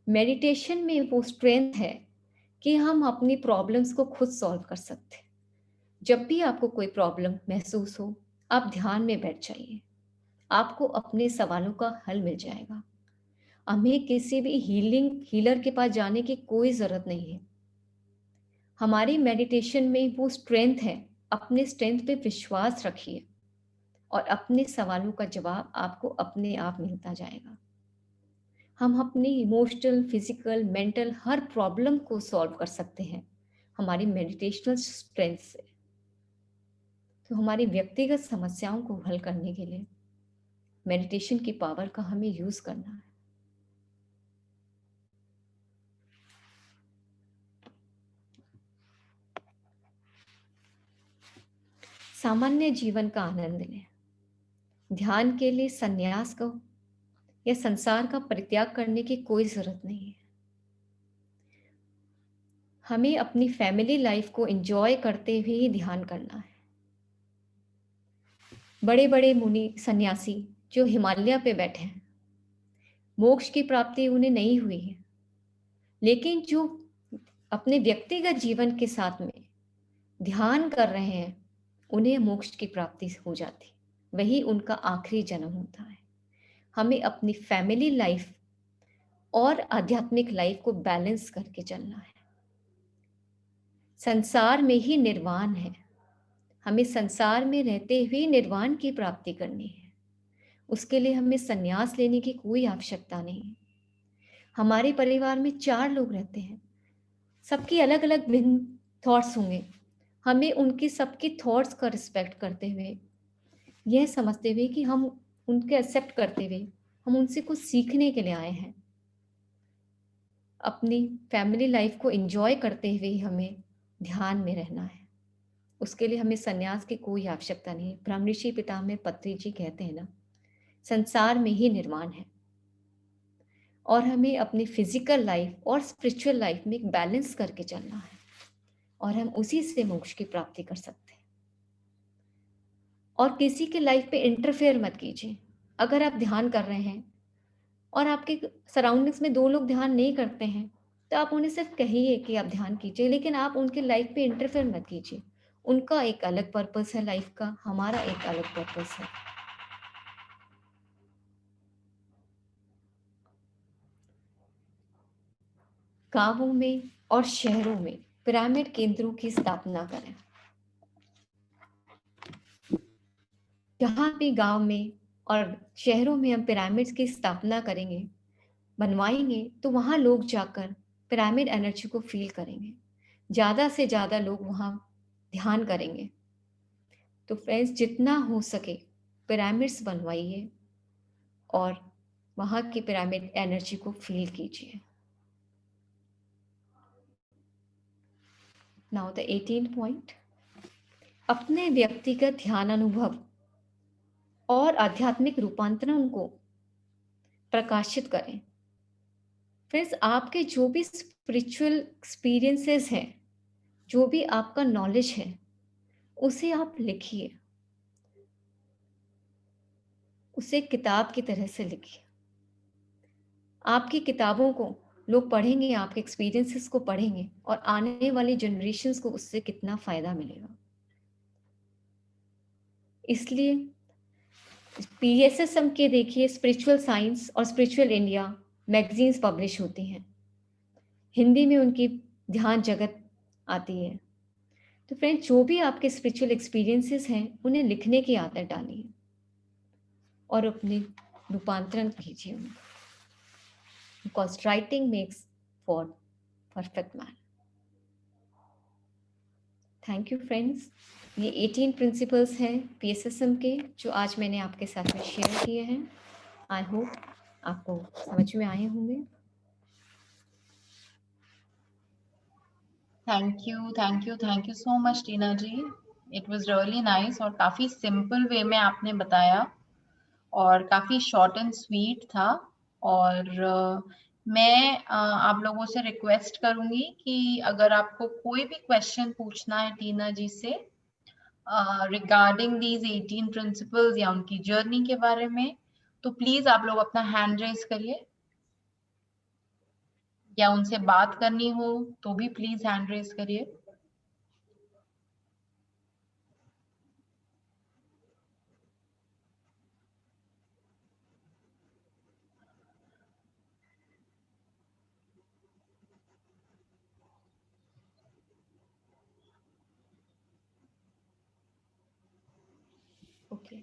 मेडिटेशन में वो स्ट्रेंथ है कि हम अपनी प्रॉब्लम्स को खुद सॉल्व कर सकते हैं। जब भी आपको कोई प्रॉब्लम महसूस हो, आप ध्यान में बैठ जाइए, आपको अपने सवालों का हल मिल जाएगा। हमें किसी भी हीलर के पास जाने की कोई ज़रूरत नहीं है। हमारी मेडिटेशन में वो स्ट्रेंथ है। अपने स्ट्रेंथ पे विश्वास रखिए और अपने सवालों का जवाब आपको अपने आप मिलता जाएगा। हम अपनी इमोशनल, फिजिकल, मेंटल हर प्रॉब्लम को सॉल्व कर सकते हैं हमारी मेडिटेशनल स्ट्रेंथ से। तो हमारी व्यक्तिगत समस्याओं को हल करने के लिए मेडिटेशन की पावर का हमें यूज करना है। सामान्य जीवन का आनंद लें। ध्यान के लिए संन्यास को या संसार का परित्याग करने की कोई जरूरत नहीं है। हमें अपनी फैमिली लाइफ को एंजॉय करते हुए ही ध्यान करना है। बड़े बड़े मुनि सन्यासी जो हिमालय पे बैठे हैं, मोक्ष की प्राप्ति उन्हें नहीं हुई है, लेकिन जो अपने व्यक्तिगत जीवन के साथ में ध्यान कर रहे हैं, उन्हें मोक्ष की प्राप्ति हो जाती, वही उनका आखिरी जन्म होता है। हमें अपनी फैमिली लाइफ और आध्यात्मिक लाइफ को बैलेंस करके चलना है। संसार में ही निर्वाण है, हमें संसार में रहते हुए निर्वाण की प्राप्ति करनी है। उसके लिए हमें संन्यास लेने की कोई आवश्यकता नहीं। हमारे परिवार में 4 लोग रहते हैं, सबकी अलग अलग भिन्न थॉट्स होंगे। हमें उनकी सबकी थॉट्स का रिस्पेक्ट करते हुए, यह समझते हुए कि हम उनके एक्सेप्ट करते हुए हम उनसे कुछ सीखने के लिए आए हैं, अपनी फैमिली लाइफ को एंजॉय करते हुए हमें ध्यान में रहना है। उसके लिए हमें संन्यास की कोई आवश्यकता नहीं। ब्रह्मऋषि पितामह पत्री जी कहते हैं ना, संसार में ही निर्वाण है, और हमें अपनी फिजिकल लाइफ और स्पिरिचुअल लाइफ में एक बैलेंस करके चलना है, और हम उसी से मोक्ष की प्राप्ति कर सकते हैं। और किसी के लाइफ पे इंटरफेयर मत कीजिए। अगर आप ध्यान कर रहे हैं और आपके सराउंडिंग्स में 2 लोग ध्यान नहीं करते हैं, तो आप उन्हें सिर्फ कहिए कि आप ध्यान कीजिए, लेकिन आप उनके लाइफ पे इंटरफेयर मत कीजिए। उनका एक अलग पर्पस है लाइफ का, हमारा एक अलग पर्पस है। गांवों में और शहरों में पिरामिड केंद्रों की स्थापना करें। जहाँ भी गांव में और शहरों में हम पिरामिड्स की स्थापना करेंगे, बनवाएंगे, तो वहाँ लोग जाकर पिरामिड एनर्जी को फील करेंगे। ज़्यादा से ज़्यादा लोग वहाँ ध्यान करेंगे। तो फ्रेंड्स, जितना हो सके पिरामिड्स बनवाइए और वहाँ की पिरामिड एनर्जी को फील कीजिए। नाउ द 18th पॉइंट, अपने व्यक्तिगत ध्यान अनुभव और आध्यात्मिक रूपांतरण को प्रकाशित करें। फ्रेंड्स, आपके जो भी स्पिरिचुअल एक्सपीरियंसेस हैं, जो भी आपका नॉलेज है, उसे आप लिखिए, उसे किताब की तरह से लिखिए। आपकी किताबों को लोग पढ़ेंगे, आपके एक्सपीरियंसेस को पढ़ेंगे, और आने वाली जनरेशन्स को उससे कितना फायदा मिलेगा। इसलिए PSSM के देखिए स्पिरिचुअल साइंस और स्पिरिचुअल इंडिया मैगजीन्स पब्लिश होती हैं, हिंदी में उनकी ध्यान जगत आती है। तो फ्रेंड्स, जो भी आपके स्पिरिचुअल एक्सपीरियंसेस हैं, उन्हें लिखने की आदत डालिए और अपने रूपांतरण कीजिए उनका, because writing makes for perfect man. Thank you friends. ये 18 प्रिंसिपल्स हैं PSSM के, जो आज मैंने आपके साथ में शेयर किए हैं। आई होप आपको समझ में आए होंगे। Thank you so much Tina ji. It was really nice, और काफी सिंपल वे में आपने बताया और काफी शॉर्ट एंड स्वीट था। और मैं आप लोगों से रिक्वेस्ट करूंगी कि अगर आपको कोई भी क्वेश्चन पूछना है टीना जी से रिगार्डिंग दीज 18 प्रिंसिपल्स या उनकी जर्नी के बारे में, तो प्लीज आप लोग अपना हैंड रेज करिए, या उनसे बात करनी हो तो भी प्लीज हैंड रेज करिए। ओके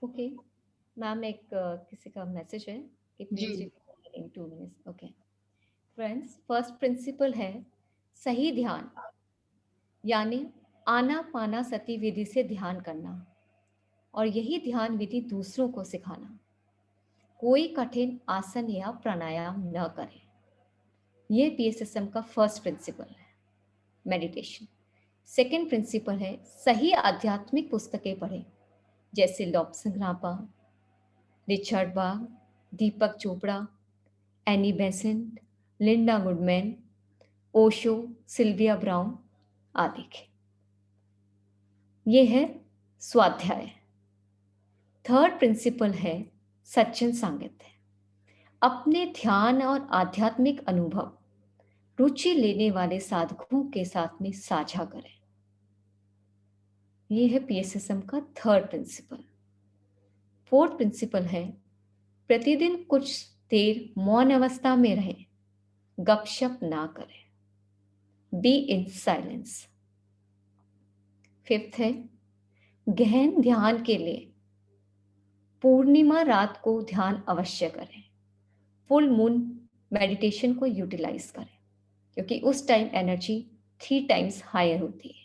ओके मैम, एक किसी का मैसेज है कि प्लीज जी। In 2 minutes. Okay friends, first principle है सही ध्यान, यानी आनापानासति विधि से ध्यान करना, और यही ध्यान विधि दूसरों को सिखाना। कोई कठिन आसन या प्राणायाम न करें। यह PSSM का फर्स्ट प्रिंसिपल है, मेडिटेशन। सेकंड प्रिंसिपल है सही आध्यात्मिक पुस्तकें पढ़ें, जैसे Lobsang Rampa, Richard Bach, Deepak Chopra, Annie Besant, Linda Goodman, Osho, Sylvia Browne आदि के। ये है स्वाध्याय। थर्ड प्रिंसिपल है सज्जन सांगत्य। अपने ध्यान और आध्यात्मिक अनुभव रुचि लेने वाले साधकों के साथ में साझा करें। ये है PSSM का थर्ड प्रिंसिपल। फोर्थ प्रिंसिपल है प्रतिदिन कुछ देर मौन अवस्था में रहें, गपशप ना करें, बी इन साइलेंस। फिफ्थ है गहन ध्यान के लिए पूर्णिमा रात को ध्यान अवश्य करें, फुल मून मेडिटेशन को यूटिलाइज करें, क्योंकि उस टाइम एनर्जी 3 टाइम्स हायर होती है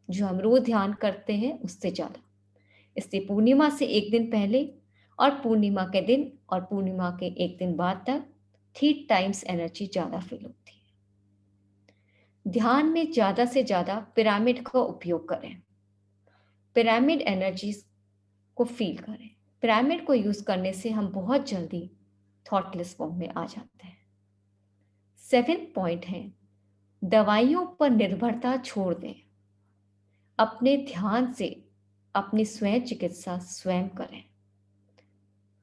जो हम रोज ध्यान करते हैं उससे ज़्यादा। इसलिए पूर्णिमा से एक दिन पहले और पूर्णिमा के दिन और पूर्णिमा के एक दिन बाद तक 3 टाइम्स एनर्जी ज़्यादा फील होती है। ध्यान में ज़्यादा से ज़्यादा पिरामिड का उपयोग करें, पिरामिड एनर्जीज को फील करें। पिरामिड को यूज करने से हम बहुत जल्दी थॉटलेस फॉर्म में आ जाते हैं। 7th पॉइंट है दवाइयों पर निर्भरता छोड़ दें, अपने ध्यान से अपनी स्वयं चिकित्सा स्वयं करें।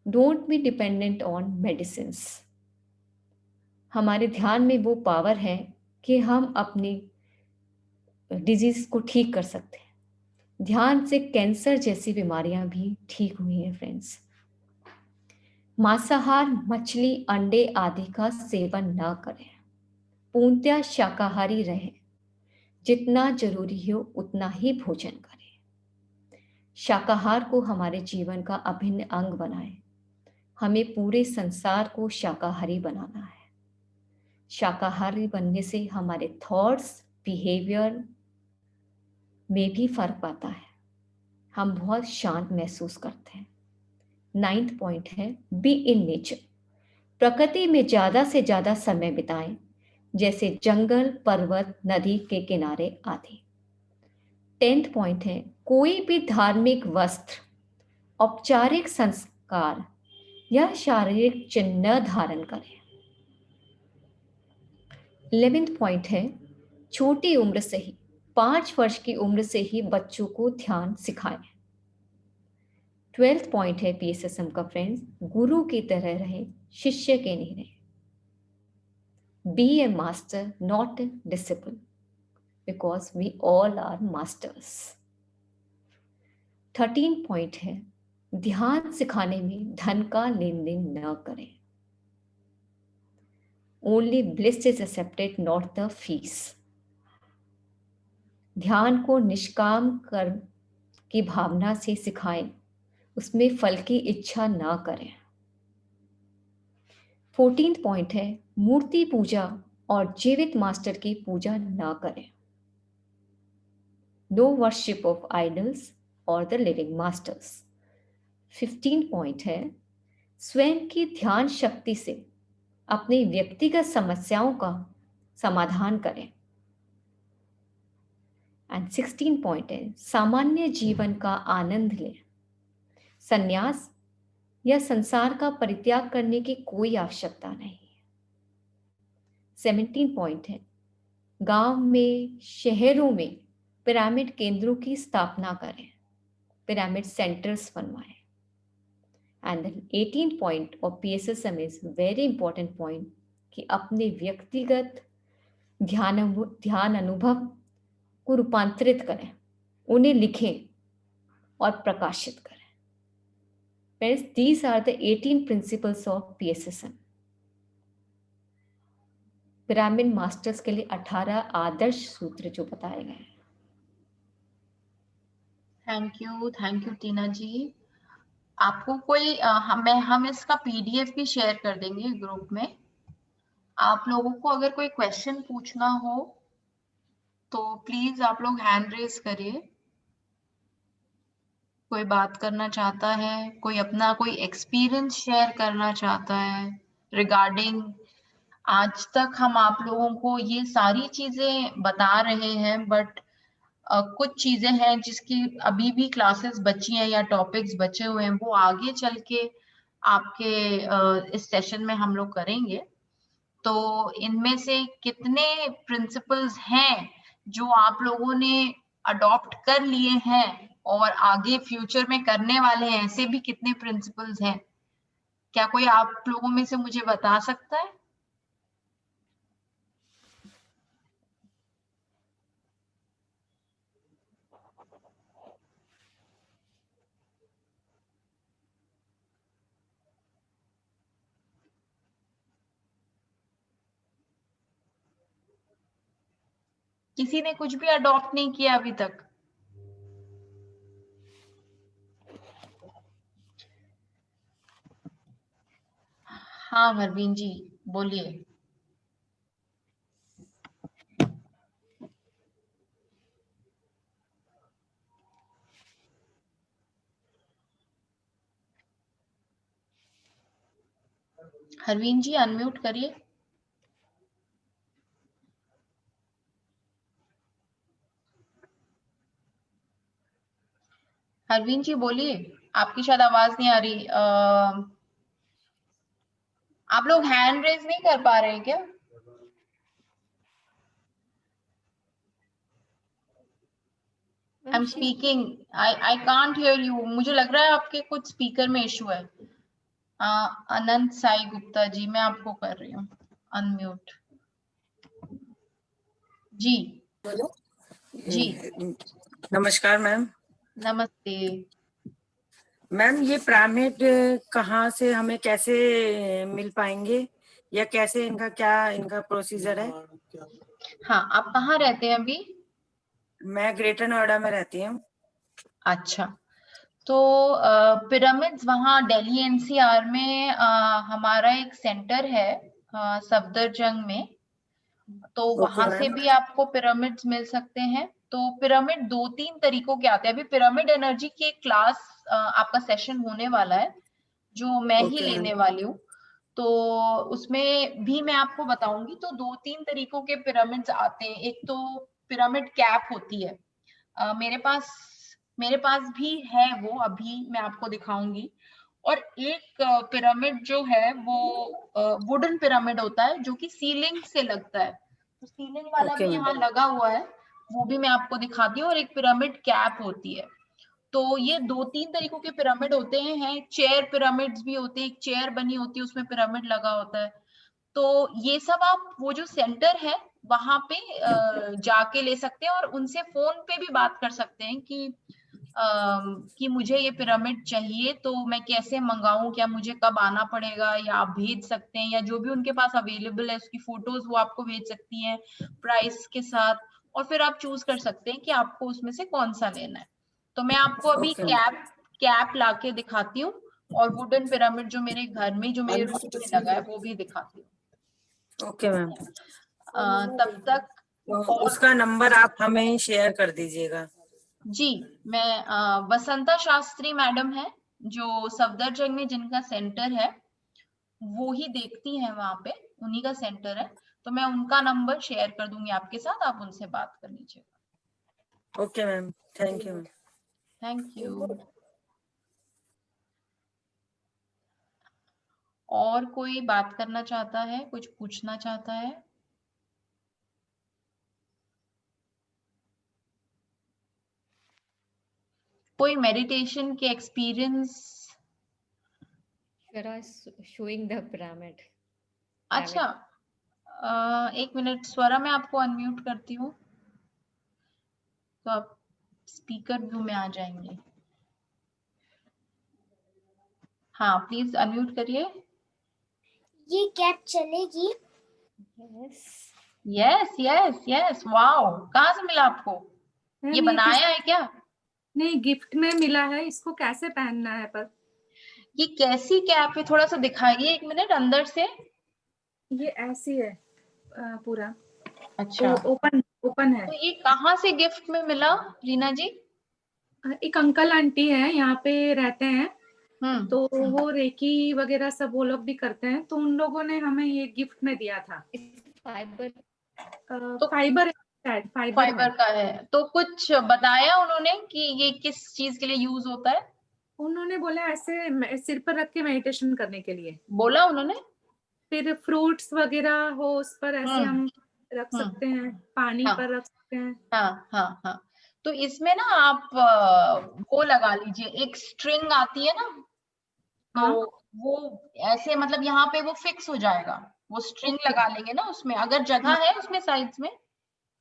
Don't be dependent on medicine. हमारे ध्यान में वो पावर है कि हम अपनी डिजीज को ठीक कर सकते हैं। ध्यान से कैंसर जैसी बीमारियां भी ठीक हुई हैं फ्रेंड्स। मांसाहार, मछली, अंडे आदि का सेवन न करें, पूर्णतः शाकाहारी रहें, जितना जरूरी हो उतना ही भोजन करें। शाकाहार को हमारे जीवन का अभिन्न अंग बनाएं। हमें पूरे संसार को शाकाहारी बनाना है। शाकाहारी बनने से हमारे थॉट्स, बिहेवियर में भी फर्क आता है। हम बहुत शांत महसूस करते हैं। 9th पॉइंट है बी इन नेचर, प्रकृति में ज्यादा से ज्यादा समय बिताएं, जैसे जंगल, पर्वत, नदी के किनारे आदि। 10th पॉइंट है कोई भी धार्मिक वस्त्र, औपचारिक संस्कार या शारीरिक चिन्ह न धारण करें। 11th पॉइंट है छोटी उम्र से ही, 5 वर्ष की उम्र से ही बच्चों को ध्यान सिखाएं। 12th पॉइंट है PSSM का फ्रेंड्स, गुरु की तरह रहे, शिष्य के नहीं रहे। Be a master not a disciple, because we all are masters. 13 point है ध्यान सिखाने में धन का लेन देन न करें। Only bliss is accepted, not the fees. ध्यान को निष्काम कर्म की भावना से सिखाएं, उसमें फल की इच्छा ना करें। 14th पॉइंट है मूर्ति पूजा और जीवित मास्टर की पूजा ना करें। नो वर्शिप ऑफ आइडल्स और द लिविंग मास्टर्स। 15 पॉइंट है स्वयं की ध्यान शक्ति से अपनी व्यक्तिगत समस्याओं का समाधान करें। एंड 16 पॉइंट है सामान्य जीवन का आनंद लें, संन्यास या संसार का परित्याग करने की कोई आवश्यकता नहीं है। 17 पॉइंट है गांव में, शहरों में पिरामिड केंद्रों की स्थापना करें, पिरामिड सेंटर्स बनवाएं। And 18 point of PSSM is very important point कि अपने व्यक्तिगत ध्यान अनुभव को रूपांतरित करें, उन्हें लिखें और प्रकाशित करें। Friends, these are the 18 principles of PSSM. Pyramid masters के लिए 18 आदर्श सूत्र जो बताए गए हैं। थैंक यू टीना जी। आपको कोई हम इसका PDF भी शेयर कर देंगे ग्रुप में। आप लोगों को अगर कोई क्वेश्चन पूछना हो तो प्लीज आप लोग हैंड रेज करिए। कोई बात करना चाहता है, कोई अपना कोई एक्सपीरियंस शेयर करना चाहता है रिगार्डिंग, आज तक हम आप लोगों को ये सारी चीजें बता रहे हैं, बट कुछ चीजें हैं जिसकी अभी भी क्लासेस बची हैं या टॉपिक्स बचे हुए हैं, वो आगे चल के आपके इस सेशन में हम लोग करेंगे। तो इनमें से कितने प्रिंसिपल्स हैं जो आप लोगों ने अडॉप्ट कर लिए हैं और आगे फ्यूचर में करने वाले हैं, ऐसे भी कितने प्रिंसिपल्स हैं? क्या कोई आप लोगों में से मुझे बता सकता है? किसी ने कुछ भी अडॉप्ट नहीं किया अभी तक? हाँ हरवीन जी बोलिए। हरवीन जी अनम्यूट करिए। हरवीन जी बोलिए, आपकी शायद आवाज नहीं आ रही। आप लोग हैंड रेज नहीं कर पा रहे हैं क्या? I am speaking, I can't hear you. मुझे लग रहा है आपके कुछ स्पीकर में इशू है। अनंत साई गुप्ता जी, मैं आपको कर रही हूँ अनम्यूट। जी बोलो जी नमस्कार मैम। नमस्ते मैम ये पिरामिड कहाँ से हमें कैसे मिल पाएंगे या कैसे इनका प्रोसीजर है? हाँ, आप कहाँ रहते हैं अभी? मैं ग्रेटर नोएडा में रहती हूँ। अच्छा, तो पिरामिड्स वहाँ दिल्ली एनसीआर में हमारा एक सेंटर है सफदरजंग में, तो ओके वहां से मैम। भी आपको पिरामिड्स मिल सकते हैं। तो पिरामिड 2-3 तरीकों के आते हैं। अभी पिरामिड एनर्जी की एक क्लास आपका सेशन होने वाला है जो मैं ही ओके मैम। लेने वाली हूँ, तो उसमें भी मैं आपको बताऊंगी। तो 2-3 तरीकों के पिरामिड्स आते हैं। एक तो पिरामिड कैप होती है, मेरे पास भी है वो, अभी मैं आपको दिखाऊंगी। और एक पिरामिड जो है वो वुडन पिरामिड होता है जो कि सीलिंग से लगता है, तो सीलिंग वाला ओके भी मैम। यहाँ लगा हुआ है, वो भी मैं आपको दिखाती हूँ। और एक पिरामिड कैप होती है। तो ये 2-3 तरीकों के पिरामिड होते हैं। चेयर पिरामिड्स भी होते हैं, एक चेयर बनी होती है उसमें पिरामिड लगा होता है। तो ये सब आप वो जो सेंटर है वहां पे जाके ले सकते हैं और उनसे फोन पे भी बात कर सकते हैं कि मुझे ये पिरामिड चाहिए, तो मैं कैसे मंगाऊं, क्या मुझे कब आना पड़ेगा, या आप भेज सकते हैं, या जो भी उनके पास अवेलेबल है उसकी फोटोज वो आपको भेज सकती हैं प्राइस के साथ। और फिर आप चूज कर सकते हैं कि आपको उसमें से कौन सा लेना है। तो मैं आपको अभी ओके कैप लाके दिखाती हूँ, और वुडन पिरामिड जो मेरे घर में, जो मेरे रूम में लगा है, वो भी दिखाती हूँ। Okay ma'am. तब तक तो और उसका नंबर आप हमें शेयर कर दीजिएगा। जी, मैं वसंता शास्त्री मैडम है जो सफदरजंग में जिनका सेंटर है, वो ही देखती हैं वहां पे, उन्हीं का सेंटर है। तो मैं उनका नंबर शेयर कर दूंगी आपके साथ, आप उनसे बात कर लीजिएगा। Okay ma'am, thank you ma'am. Thank you. और कोई बात करना चाहता है, कुछ पूछना चाहता है? कोई मेडिटेशन के एक्सपीरियंस? showing the pyramid. अच्छा, एक मिनट स्वरा, मैं आपको अनम्यूट करती हूँ तो आप स्पीकर व्यू में आ जाएंगे। हाँ प्लीज अनम्यूट करिए। ये कैप चलेगी? Yes. Yes yes yes, wow, कहाँ से मिला आपको? ये बनाया है क्या? नहीं, गिफ्ट में मिला है। इसको कैसे पहनना है? पर ये कैसी कैप है, थोड़ा सा दिखाइए एक मिनट अंदर से। ये ऐसी है पूरा। अच्छा, तो ओपन है। तो ये कहाँ से गिफ्ट में मिला रीना जी? एक अंकल आंटी है, यहाँ पे रहते हैं, तो हम्म, वो रेकी वगैरह सब वो लोग भी करते हैं, तो उन लोगों ने हमें ये गिफ्ट में दिया था। Fiber. तो फाइबर है शायद, फाइबर है। फाइबर का है। तो कुछ बताया उन्होंने कि ये किस चीज के लिए यूज होता है? उन्होंने बोला ऐसे सिर पर रख के मेडिटेशन करने के लिए। बोला उन्होंने? फिर फ्रूट्स वगैरह हो उस पर ऐसे हम्म हम रख हम्म, सकते हैं, पानी हाँ पर रख सकते हैं। हाँ हाँ हाँ। तो इसमें ना आप वो लगा लीजिए, एक स्ट्रिंग आती है ना, तो हाँ वो ऐसे मतलब यहाँ पे वो फिक्स हो जाएगा, वो स्ट्रिंग लगा लेंगे ना उसमें, अगर जगह है उसमें साइड्स में।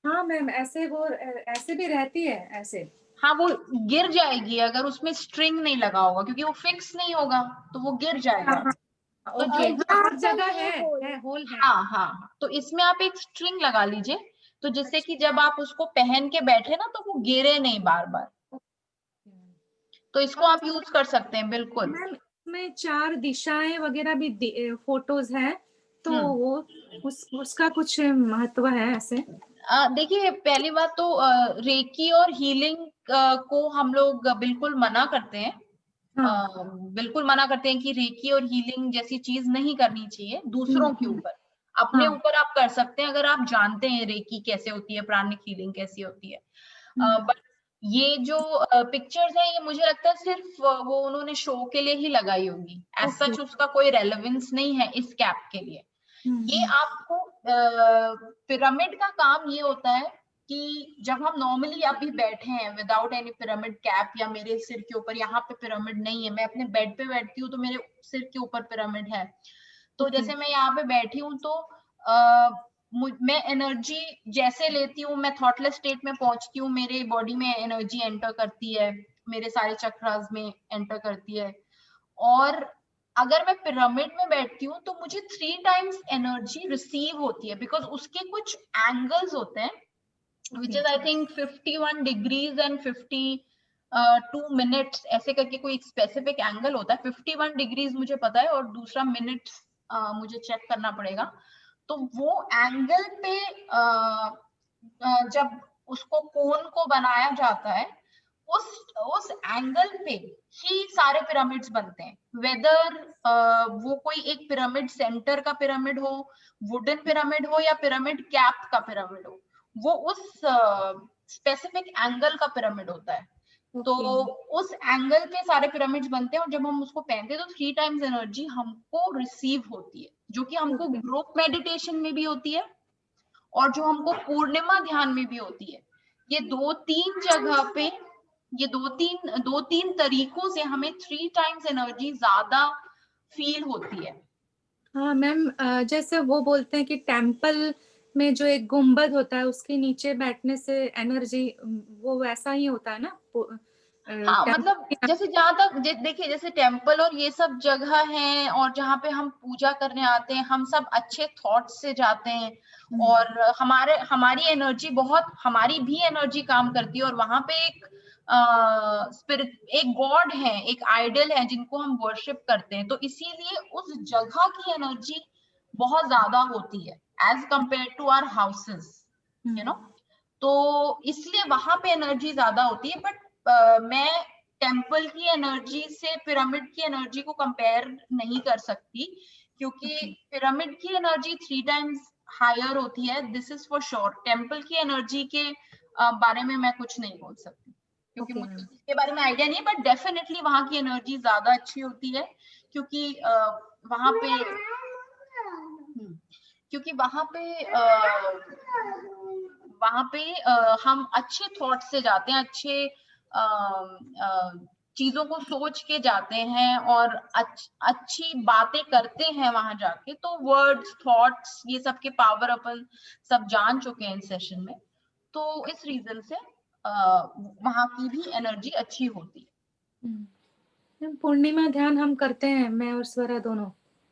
हाँ मैम, ऐसे वो ऐसे भी रहती है ऐसे। हाँ वो गिर जाएगी अगर उसमें स्ट्रिंग नहीं लगा होगा, क्योंकि वो फिक्स नहीं होगा तो वो गिर जाएगा। तो ओके, जो हाँ हर जगह है होल है। हाँ हाँ, तो इसमें आप एक स्ट्रिंग लगा लीजिए, तो जिससे कि जब आप उसको पहन के बैठे ना तो वो गिरे नहीं बार बार, तो इसको आप यूज कर सकते हैं बिल्कुल। मैम इसमें 4 दिशाएं वगैरह भी फोटोज है, तो वो उसका कुछ महत्व है ऐसे? देखिए पहली बात तो रेकी और हीलिंग को हम लोग बिल्कुल मना करते हैं। हाँ। बिल्कुल मना करते हैं कि रेकी और हीलिंग जैसी चीज नहीं करनी चाहिए दूसरों के ऊपर। अपने हाँ। ऊपर आप कर सकते हैं अगर आप जानते हैं रेकी कैसे होती है, प्राणिक हीलिंग कैसी होती है। बट ये जो पिक्चर्स है, ये मुझे लगता है सिर्फ वो उन्होंने शो के लिए ही लगाई होगी, एज सच उसका कोई रेलेवेंस नहीं है इस कैप के लिए। ये आपको पिरामिड का काम ये होता है कि जब हम नॉर्मली अभी बैठे हैं विदाउट एनी पिरामिड कैप, या मेरे सिर के ऊपर यहाँ पे पिरामिड नहीं है, मैं अपने बेड पे बैठती हूँ तो मेरे सिर के ऊपर पिरामिड है, तो जैसे मैं यहाँ पे बैठी हूँ तो मैं एनर्जी जैसे लेती हूँ, मैं थॉटलेस स्टेट में पहुंचती हूँ, मेरे बॉडी में एनर्जी एंटर करती है, मेरे सारे चक्रास में एंटर करती है। और अगर मैं पिरामिड में बैठती हूँ तो मुझे 3 टाइम्स एनर्जी रिसीव होती है, बिकॉज उसके कुछ एंगल्स होते हैं which is I think 51 degrees and 52 minutes, ऐसे करके कोई स्पेसिफिक एंगल होता है। 51 डिग्रीज मुझे पता है और दूसरा मिनट्स मुझे चेक करना पड़ेगा। तो वो एंगल पे जब उसको कोन को बनाया जाता है, उस एंगल पे ही सारे पिरामिड्स बनते हैं। वेदर वो कोई एक पिरामिड सेंटर का पिरामिड हो, वुडन पिरामिड हो, या पिरामिड कैप का पिरामिड हो, वो उस स्पेसिफिक एंगल का पिरामिड होता है। तो उस एंगल पे सारे पिरामिड्स बनते हैं, और जब हम उसको पहनते हैं तो 3 टाइम्स एनर्जी हमको रिसीव होती है, जो कि हमको ग्रुप मेडिटेशन में भी होती है और जो हमको पूर्णिमा ध्यान में भी होती है। ये 2-3 जगह पे, ये दो तीन तरीकों से हमें 3 टाइम्स एनर्जी ज्यादा फील होती है। हाँ मैम, जैसे वो बोलते हैं कि टेम्पल में जो एक गुम्बद होता है उसके नीचे बैठने से एनर्जी, वो वैसा ही होता है ना? हाँ मतलब जैसे जहां तक देखिए, जैसे टेम्पल और ये सब जगह हैं और जहाँ पे हम पूजा करने आते हैं, हम सब अच्छे थॉट से जाते हैं, और हमारी एनर्जी बहुत, हमारी भी एनर्जी काम करती है, और वहां पे एक स्पिरिट, एक गॉड है, एक आइडल है जिनको हम वर्शिप करते हैं, तो इसीलिए उस जगह की एनर्जी बहुत ज्यादा होती है as compared to our houses, you know. तो इसलिए वहां पे एनर्जी ज्यादा होती है। बट मैं टेम्पल की एनर्जी से पिरामिड की एनर्जी को कंपेयर नहीं कर सकती, क्योंकि पिरामिड की एनर्जी 3 टाइम्स हायर होती है, this is for sure. Temple की एनर्जी के बारे में मैं कुछ नहीं बोल सकती, क्योंकि मुझे इसके बारे में आइडिया नहीं है, बट डेफिनेटली वहां की एनर्जी ज्यादा अच्छी होती है, क्योंकि वहां पे क्योंकि वहां पे हम अच्छे थॉट से जाते हैं, अच्छे चीजों को सोच के जाते हैं, और अच्छी बातें करते हैं वहां जाके, तो वर्ड्स, थॉट्स, ये सब के पावर अपन सब जान चुके हैं इस सेशन में, तो इस रीजन से वहां की भी एनर्जी अच्छी होती है। पूर्णिमा ध्यान हम करते हैं, मैं और स्वरा दोनों।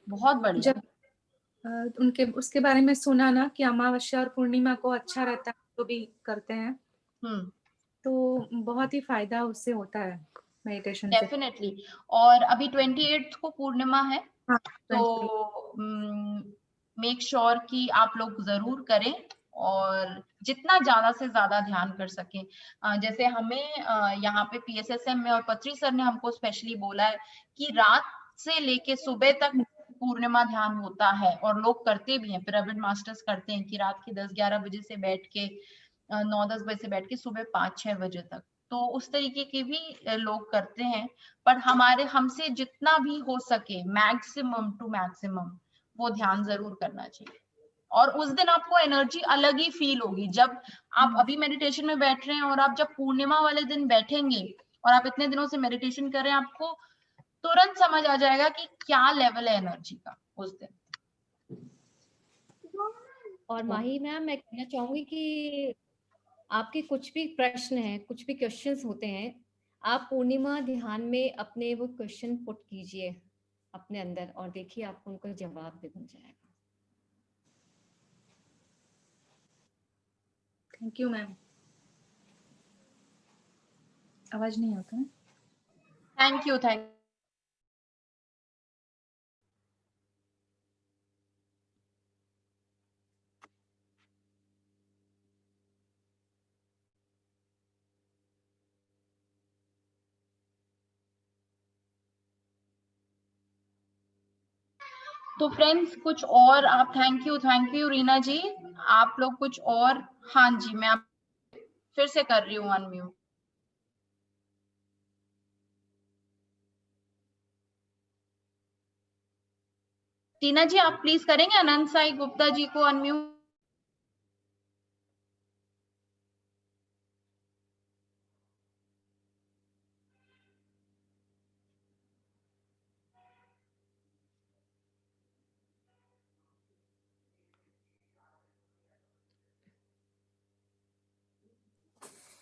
बहुत बढ़िया। जब उनके उसके बारे में सुना ना कि अमावस्या और पूर्णिमा को अच्छा रहता है, तो भी करते हैं, तो बहुत ही फायदा उससे होता है मेडिटेशन से। डेफिनेटली। और अभी 28 को पूर्णिमा है, हाँ, तो मेक श्योर कि आप लोग जरूर करें, और जितना ज्यादा से ज्यादा ध्यान कर सकें। जैसे हमें यहाँ पे PSSM में और पत्री सर ने हमको स्पेशली बोला है कि रात से लेके सुबह तक पूर्णिमा ध्यान होता है, और लोग करते भी हैं, पिरामिड मास्टर्स करते हैं कि रात के 10-11 बजे से बैठ के 9-10 बजे से बैठ के सुबह 5-6 बजे तक, तो उस तरीके के भी लोग करते हैं। पर हमसे जितना भी हो सके मैक्सिमम टू मैक्सिमम वो ध्यान जरूर करना चाहिए, और उस दिन आपको एनर्जी अलग ही फील होगी। जब आप अभी मेडिटेशन में बैठ रहे हैं और आप जब पूर्णिमा वाले दिन बैठेंगे और आप इतने दिनों से मेडिटेशन कर रहे हैं, आपको तुरंत समझ आ जाएगा कि क्या लेवल है एनर्जी का उस दिन। और माही मैम, मैं कहना चाहूंगी कि आपके कुछ भी प्रश्न हैं, कुछ भी क्वेश्चंस होते हैं, आप पूर्णिमा ध्यान में अपने वो क्वेश्चन पुट कीजिए अपने अंदर और देखिए आपको उनका जवाब भी मिल जाएगा। Thank you ma'am. आवाज नहीं आता है। Thank you. तो फ्रेंड्स कुछ और आप, थैंक यू रीना जी, आप लोग कुछ और। हाँ जी, मैं आप फिर से कर रही हूँ अनम्यूट। टीना जी आप प्लीज करेंगे अनंत साई गुप्ता जी को अनम्यूट।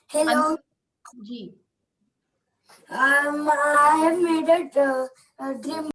Hello. जी I have made a dream